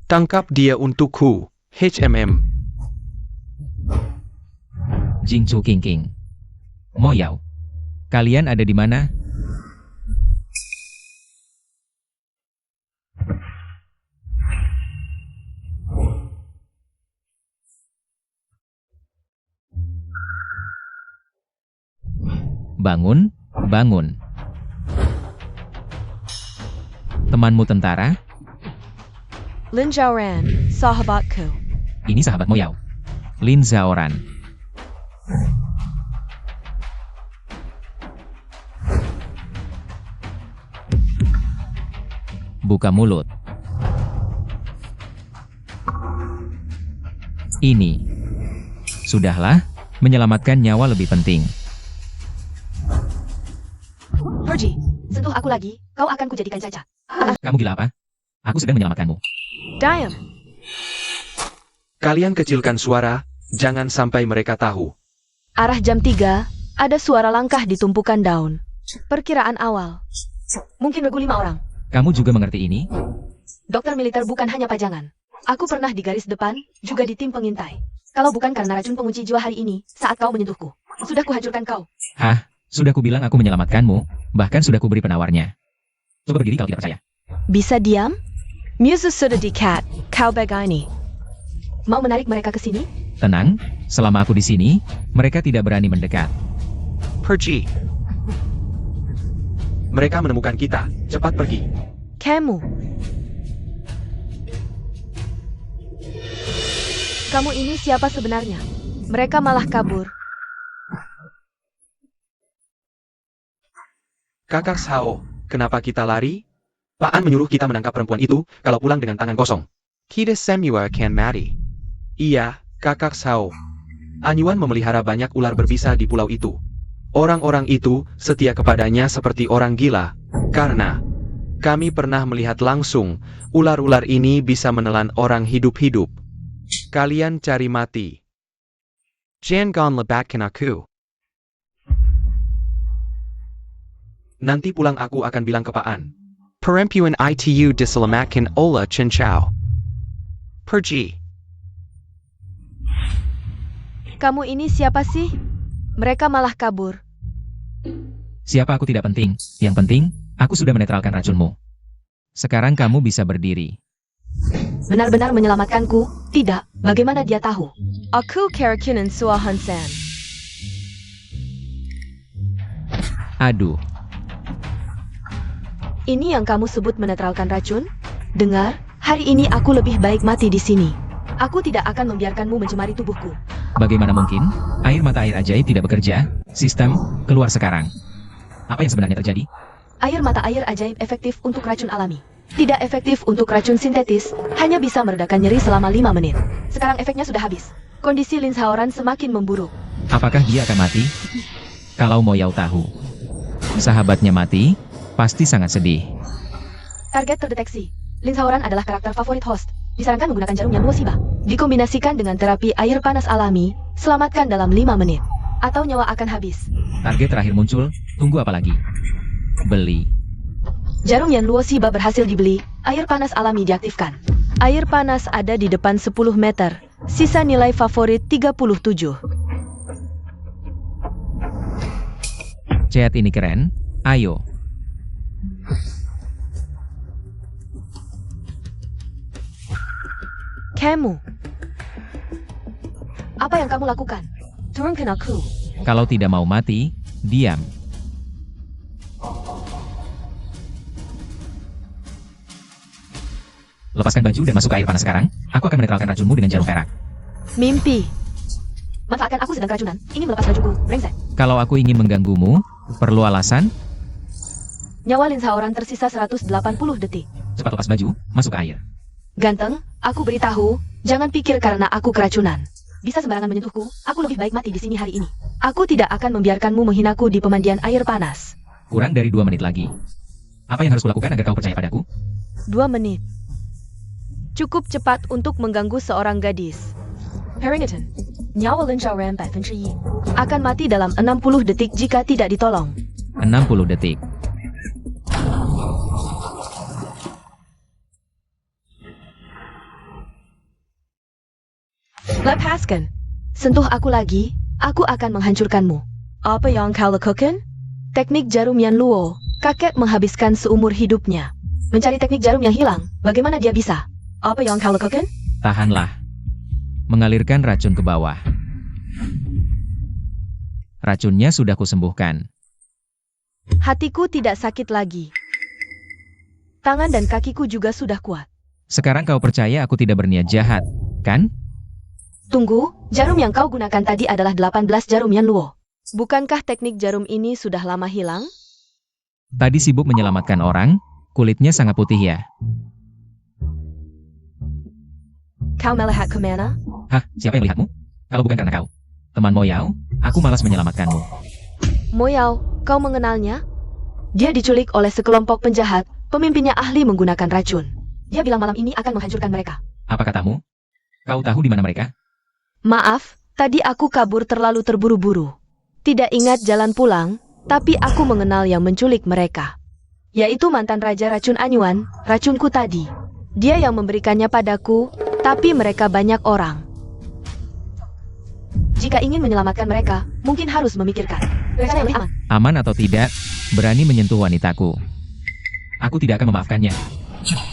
Tangkap dia untukku, HMM. Jingchu King. Moyao. Kalian ada di mana? Bangun, bangun. Temanmu tentara? Lin Zhaoran, sahabatku. Ini sahabat Moyao. Lin Zhaoran. Buka mulut. Ini. Sudahlah, menyelamatkan nyawa lebih penting. Pergi, sentuh aku lagi, kau akan kujadikan cacat. Kamu gila apa? Aku sedang menyelamatkanmu. Diam. Kalian kecilkan suara, jangan sampai mereka tahu. Arah jam 3, ada suara langkah di tumpukan daun. Perkiraan awal. Mungkin regu 5 orang. Kamu juga mengerti ini? Dokter militer bukan hanya pajangan. Aku pernah di garis depan, juga di tim pengintai. Kalau bukan karena racun pengunci jiwa hari ini, saat kau menyentuhku, sudah kuhancurkan kau. Hah? Sudah kubilang aku menyelamatkanmu, bahkan sudah kuberi penawarnya. Coba berdiri kalau tidak percaya. Bisa diam? Musuh sudah dikat, kau begini. Mau menarik mereka ke sini? Tenang, selama aku di sini, mereka tidak berani mendekat. Pergi. Mereka menemukan kita, cepat pergi. Kamu. Kamu ini siapa sebenarnya? Mereka malah kabur. Kakak Sao, kenapa kita lari? Pak An menyuruh kita menangkap perempuan itu, kalau pulang dengan tangan kosong. Kita semua akan mati. Iya, Kakak Sao. Anyuan memelihara banyak ular berbisa di pulau itu. Orang-orang itu setia kepadanya seperti orang gila, karena kami pernah melihat langsung, ular-ular ini bisa menelan orang hidup-hidup. Kalian cari mati. Jangan lebatkan aku. Nanti pulang aku akan bilang ke Paan. Perempuan itu diselamatkan oleh Chen Chao. Pergi. Kamu ini siapa sih? Mereka malah kabur. Siapa aku tidak penting. Yang penting, aku sudah menetralkan racunmu. Sekarang kamu bisa berdiri. Benar-benar menyelamatkanku? Tidak, bagaimana dia tahu? Aku Karakinen Sua Hansen. Aduh, Ini yang kamu sebut menetralkan racun? Dengar, hari ini aku lebih baik mati di sini. Aku tidak akan membiarkanmu mencemari tubuhku. bagaimana mungkin? Air mata air ajaib tidak bekerja. Sistem, keluar sekarang. Apa yang sebenarnya terjadi? Air mata air ajaib efektif untuk racun alami. Tidak efektif untuk racun sintetis, hanya bisa meredakan nyeri selama 5 menit. Sekarang efeknya sudah habis. Kondisi Lin Shaoran semakin memburuk. Apakah dia akan mati? Kalau Mo Yao tahu, sahabatnya mati, pasti sangat sedih. Target terdeteksi. Lin Shaoran adalah karakter favorit host. Disarankan menggunakan jarum yang Shiba. Dikombinasikan dengan terapi air panas alami, selamatkan dalam 5 menit. Atau nyawa akan habis. Target terakhir muncul, tunggu apa lagi? Beli. Jarum yang Shiba berhasil dibeli, air panas alami diaktifkan. Air panas ada di depan 10 meter. Sisa nilai favorit 37. Chat ini keren, ayo. Kamu. Apa yang kamu lakukan? Turunkan aku. Kalau tidak mau mati, diam. Lepaskan baju dan masuk ke air panas sekarang. Aku akan menetralkan racunmu dengan jarum perak. Mimpi. Manfaatkan aku sedang keracunan. Ingin melepas bajuku. Brengsek. Kalau aku ingin mengganggumu, perlu alasan? Nyawa Lin Shaoran tersisa 180 detik. Cepat lepas baju, masuk ke air. Ganteng, aku beritahu, jangan pikir karena aku keracunan. Bisa sembarangan menyentuhku, aku lebih baik mati di sini hari ini. Aku tidak akan membiarkanmu menghinaku di pemandian air panas. Kurang dari 2 menit lagi. Apa yang harus kulakukan agar kau percaya padaku? 2 menit. Cukup cepat untuk mengganggu seorang gadis. Harrington, nyawa Lin Shaoran 1%. Akan mati dalam 60 detik jika tidak ditolong. 60 detik. Lepaskan. Sentuh aku lagi, aku akan menghancurkanmu. Apa yang kau lakukan? Teknik jarum Yan Luo, kakek menghabiskan seumur hidupnya. Mencari teknik jarum yang hilang, bagaimana dia bisa? Apa yang kau lakukan? Tahanlah. Mengalirkan racun ke bawah. Racunnya sudah kusembuhkan. Hatiku tidak sakit lagi. Tangan dan kakiku juga sudah kuat. Sekarang kau percaya aku tidak berniat jahat, kan? Tunggu, jarum yang kau gunakan tadi adalah 18 jarum Yan Luo. Bukankah teknik jarum ini sudah lama hilang? Tadi sibuk menyelamatkan orang, kulitnya sangat putih ya. Kau melihat kemana? Hah, siapa yang melihatmu? Kalau bukan karena kau. Teman Mo Yao, aku malas menyelamatkanmu. Mo Yao, kau mengenalnya? Dia diculik oleh sekelompok penjahat, pemimpinnya ahli menggunakan racun. Dia bilang malam ini akan menghancurkan mereka. Apa katamu? Kau tahu di mana mereka? Maaf, tadi aku kabur terlalu terburu-buru. Tidak ingat jalan pulang, tapi aku mengenal yang menculik mereka. Yaitu mantan Raja Racun Anyuan, racunku tadi. Dia yang memberikannya padaku, tapi mereka banyak orang. Jika ingin menyelamatkan mereka, mungkin harus memikirkan rencana yang lebih aman. Aman atau tidak, berani menyentuh wanitaku. Aku tidak akan memaafkannya.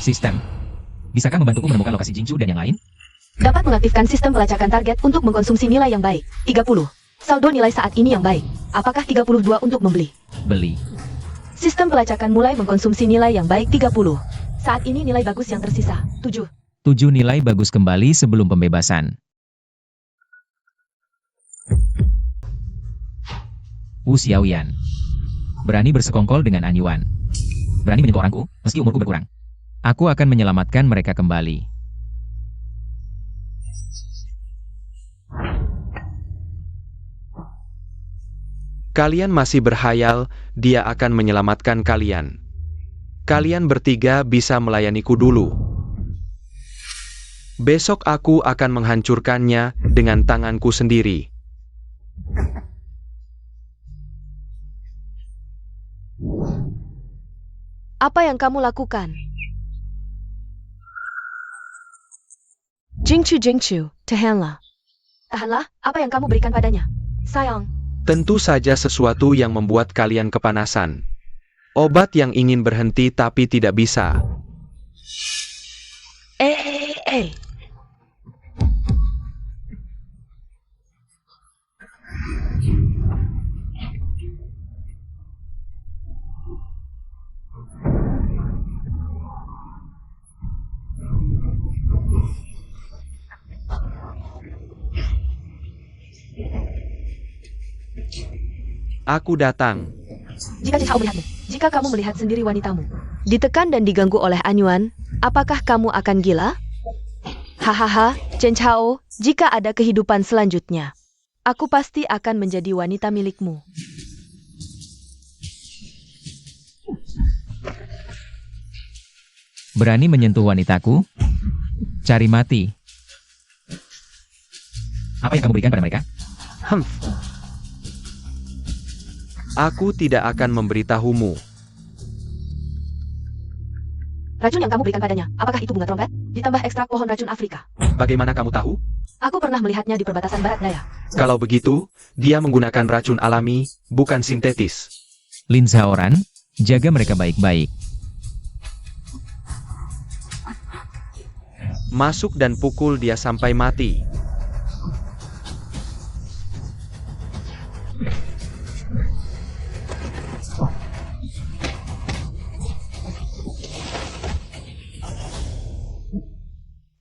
Sistem. Bisakah membantuku menemukan lokasi Jingchu dan yang lain? Dapat mengaktifkan sistem pelacakan target untuk mengkonsumsi nilai yang baik. 30. Saldo nilai saat ini yang baik. Apakah 32 untuk membeli? Beli. Sistem pelacakan mulai mengkonsumsi nilai yang baik 30. Saat ini nilai bagus yang tersisa. 7. 7 nilai bagus kembali sebelum pembebasan. Wu Xiaoyan. Berani bersekongkol dengan Anyuan. Berani menyentuh orangku, meski umurku berkurang. Aku akan menyelamatkan mereka kembali. Kalian masih berhayal, dia akan menyelamatkan kalian. Kalian bertiga bisa melayaniku dulu. Besok aku akan menghancurkannya dengan tanganku sendiri. Apa yang kamu lakukan? Jingchu, tahanlah. Tahanlah, apa yang kamu berikan padanya? Sayang. Tentu saja sesuatu yang membuat kalian kepanasan. Obat yang ingin berhenti tapi tidak bisa. Eh. Aku datang. Jika kamu melihat sendiri wanitamu ditekan dan diganggu oleh Anyuan, apakah kamu akan gila? Hahaha, Chen Chao, jika ada kehidupan selanjutnya, aku pasti akan menjadi wanita milikmu. Berani menyentuh wanitaku? Cari mati. Apa yang kamu berikan pada mereka? Aku tidak akan memberitahumu. Racun yang kamu berikan padanya, apakah itu bunga trompet? Ditambah ekstrak pohon racun Afrika. Bagaimana kamu tahu? Aku pernah melihatnya di perbatasan barat daya. Kalau begitu, dia menggunakan racun alami, bukan sintetis. Lin Zhaoran, jaga mereka baik-baik. Masuk dan pukul dia sampai mati.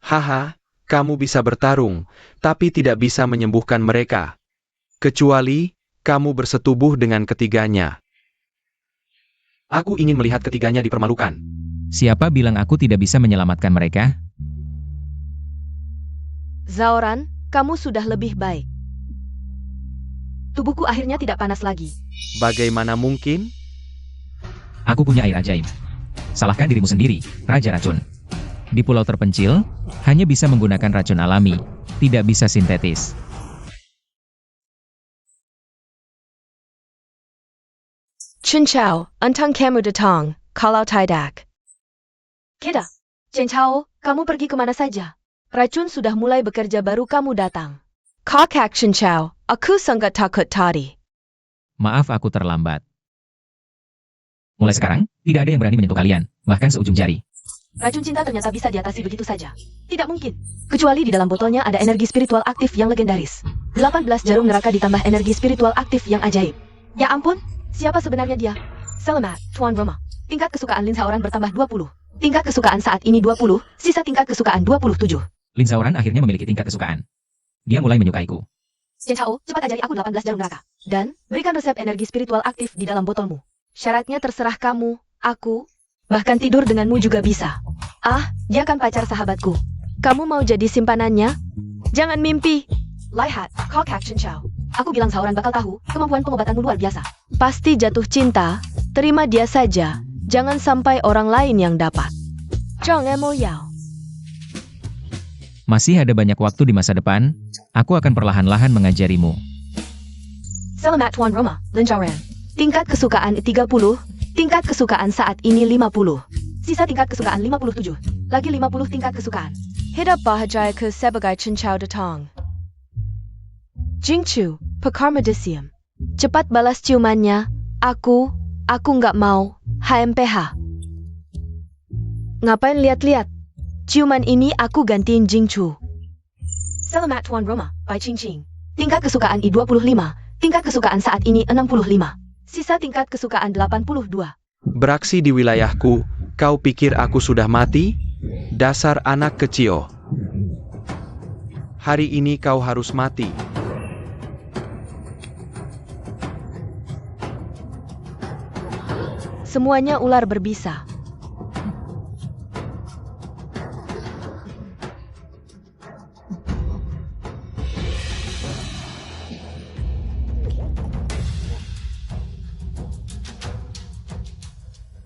Haha, kamu bisa bertarung, tapi tidak bisa menyembuhkan mereka. Kecuali, kamu bersetubuh dengan ketiganya. Aku ingin melihat ketiganya dipermalukan. Siapa bilang aku tidak bisa menyelamatkan mereka? Zhaoran, kamu sudah lebih baik. Tubuhku akhirnya tidak panas lagi. Bagaimana mungkin? Aku punya air ajaib. Salahkan dirimu sendiri, Raja Racun. Di pulau terpencil, hanya bisa menggunakan racun alami, tidak bisa sintetis. Chen Chao, entang kamu datang, kalau tidak. Kita, Chen Chao, kamu pergi kemana saja? Racun sudah mulai bekerja baru kamu datang. Kakak Chen Chao, aku sangat takut tadi. Maaf aku terlambat. Mulai sekarang, tidak ada yang berani menyentuh kalian, bahkan seujung jari. Racun cinta ternyata bisa diatasi begitu saja. Tidak mungkin. Kecuali di dalam botolnya ada energi spiritual aktif yang legendaris. 18 jarum neraka ditambah energi spiritual aktif yang ajaib. Ya ampun, siapa sebenarnya dia? Selamat, Tuan Roma. Tingkat kesukaan Lin Zhaoran bertambah 20. Tingkat kesukaan saat ini 20, sisa tingkat kesukaan 27. Lin Zhaoran akhirnya memiliki tingkat kesukaan. Dia mulai menyukaiku. Chen Chao, cepat ajari aku 18 jarum neraka. Dan, berikan resep energi spiritual aktif di dalam botolmu. Syaratnya terserah kamu, aku, bahkan tidur denganmu juga bisa. Ah, dia kan pacar sahabatku. Kamu mau jadi simpanannya? Jangan mimpi. Lihat, Kakak Chen Chao. Aku bilang Zhaoran bakal tahu, kemampuan pengobatanmu luar biasa. Pasti jatuh cinta, terima dia saja. Jangan sampai orang lain yang dapat. Jangan mau yao. Masih ada banyak waktu di masa depan, aku akan perlahan-lahan mengajarimu. Selamat Tuan Roma, Lin Zhaoran. Tingkat kesukaan 30, tingkat kesukaan saat ini 50. Sisa tingkat kesukaan 57. Lagi 50 tingkat kesukaan. Hidup bahagia ke sebagai Chen Chao datang. Jingchu, Pekarmadisium. Cepat balas ciumannya. Aku nggak mau. HMPH. Ngapain lihat-lihat? Ciuman ini aku gantiin Jingchu. Selamat Tuan Roma, Bai Qingqing. Tingkat kesukaan I25. Tingkat kesukaan saat ini 65. Sisa tingkat kesukaan 82. Beraksi di wilayahku, kau pikir aku sudah mati? Dasar anak kecil. Hari ini kau harus mati. Semuanya ular berbisa.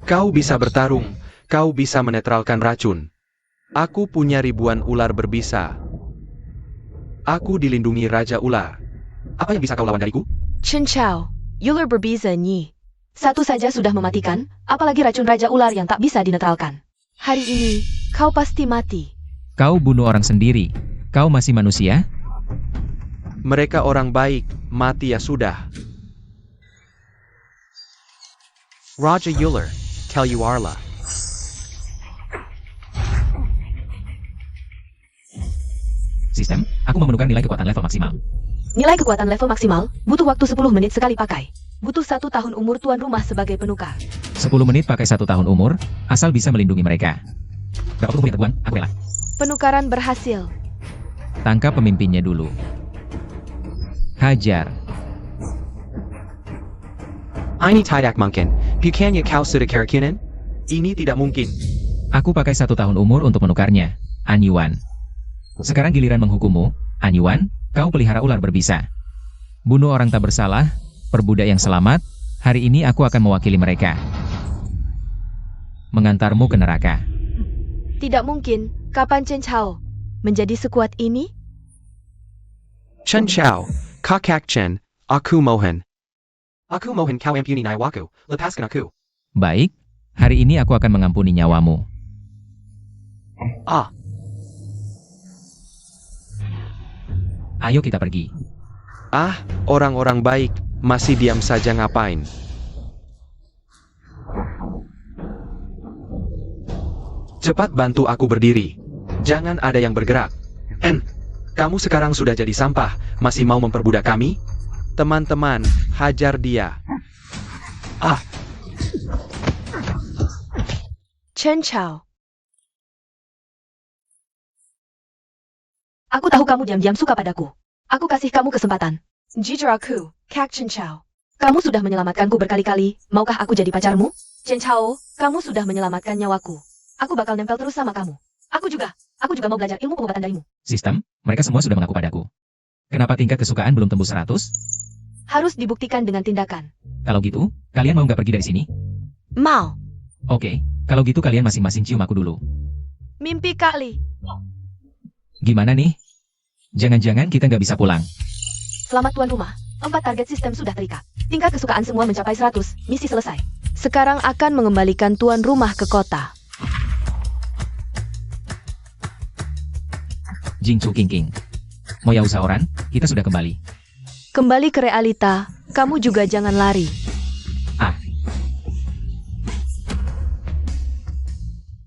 Kau bisa bertarung, kau bisa menetralkan racun. Aku punya ribuan ular berbisa. Aku dilindungi Raja Ular. Apa yang bisa kau lawan dariku? Chen Chao, ular berbisa nyi. Satu saja sudah mematikan, apalagi racun Raja Ular yang tak bisa dinetralkan. Hari ini, kau pasti mati. Kau bunuh orang sendiri. Kau masih manusia? Mereka orang baik, mati ya sudah. Raja Ular, tell you Arla. Sistem, aku mau menukar nilai kekuatan level maksimal. Nilai kekuatan level maksimal, butuh waktu 10 menit sekali pakai. Butuh 1 tahun umur tuan rumah sebagai penukar. 10 menit pakai 1 tahun umur, asal bisa melindungi mereka. Berapa tunggu ya, Tuan? Aku rela. Penukaran berhasil. Tangkap pemimpinnya dulu. Hajar. Ini tidak mungkin. Bukannya kau sudah keracunan? Ini tidak mungkin. Aku pakai 1 tahun umur untuk menukarnya. Anyuan. Sekarang giliran menghukummu. Anyuan, kau pelihara ular berbisa. Bunuh orang tak bersalah, perbudak yang selamat. Hari ini aku akan mewakili mereka. Mengantarmu ke neraka. Tidak mungkin, kapan Chen Chao menjadi sekuat ini? Chen Chao, kakak Chen, aku mohon. Aku mohon kau ampuni nyawaku, lepaskan aku. Baik, hari ini aku akan mengampuni nyawamu. Ah, Ayo kita pergi. orang-orang baik, masih diam saja ngapain? Cepat bantu aku berdiri. Jangan ada yang bergerak. Kamu sekarang sudah jadi sampah, masih mau memperbudak kami? Teman-teman, hajar dia. Chen Chao. Aku tahu kamu diam-diam suka padaku. Aku kasih kamu kesempatan. Jujur aku, Kak Chen Chao. Kamu sudah menyelamatkanku berkali-kali, maukah aku jadi pacarmu? Chen Chao, kamu sudah menyelamatkan nyawaku. Aku bakal nempel terus sama kamu. Aku juga mau belajar ilmu pengobatan darimu. Sistem, mereka semua sudah mengaku padaku. Kenapa tingkat kesukaan belum tembus 100? Harus dibuktikan dengan tindakan. Kalau gitu, kalian mau nggak pergi dari sini? Mau. Oke, kalau gitu kalian masing-masing cium aku dulu. Mimpi kali. Gimana nih? Jangan-jangan kita nggak bisa pulang. Selamat tuan rumah. 4 target sistem sudah terikat. Tingkat kesukaan semua mencapai 100, misi selesai. Sekarang akan mengembalikan tuan rumah ke kota. Jingchu King. Moya usaha orang, kita sudah kembali. Kembali ke realita, kamu juga jangan lari.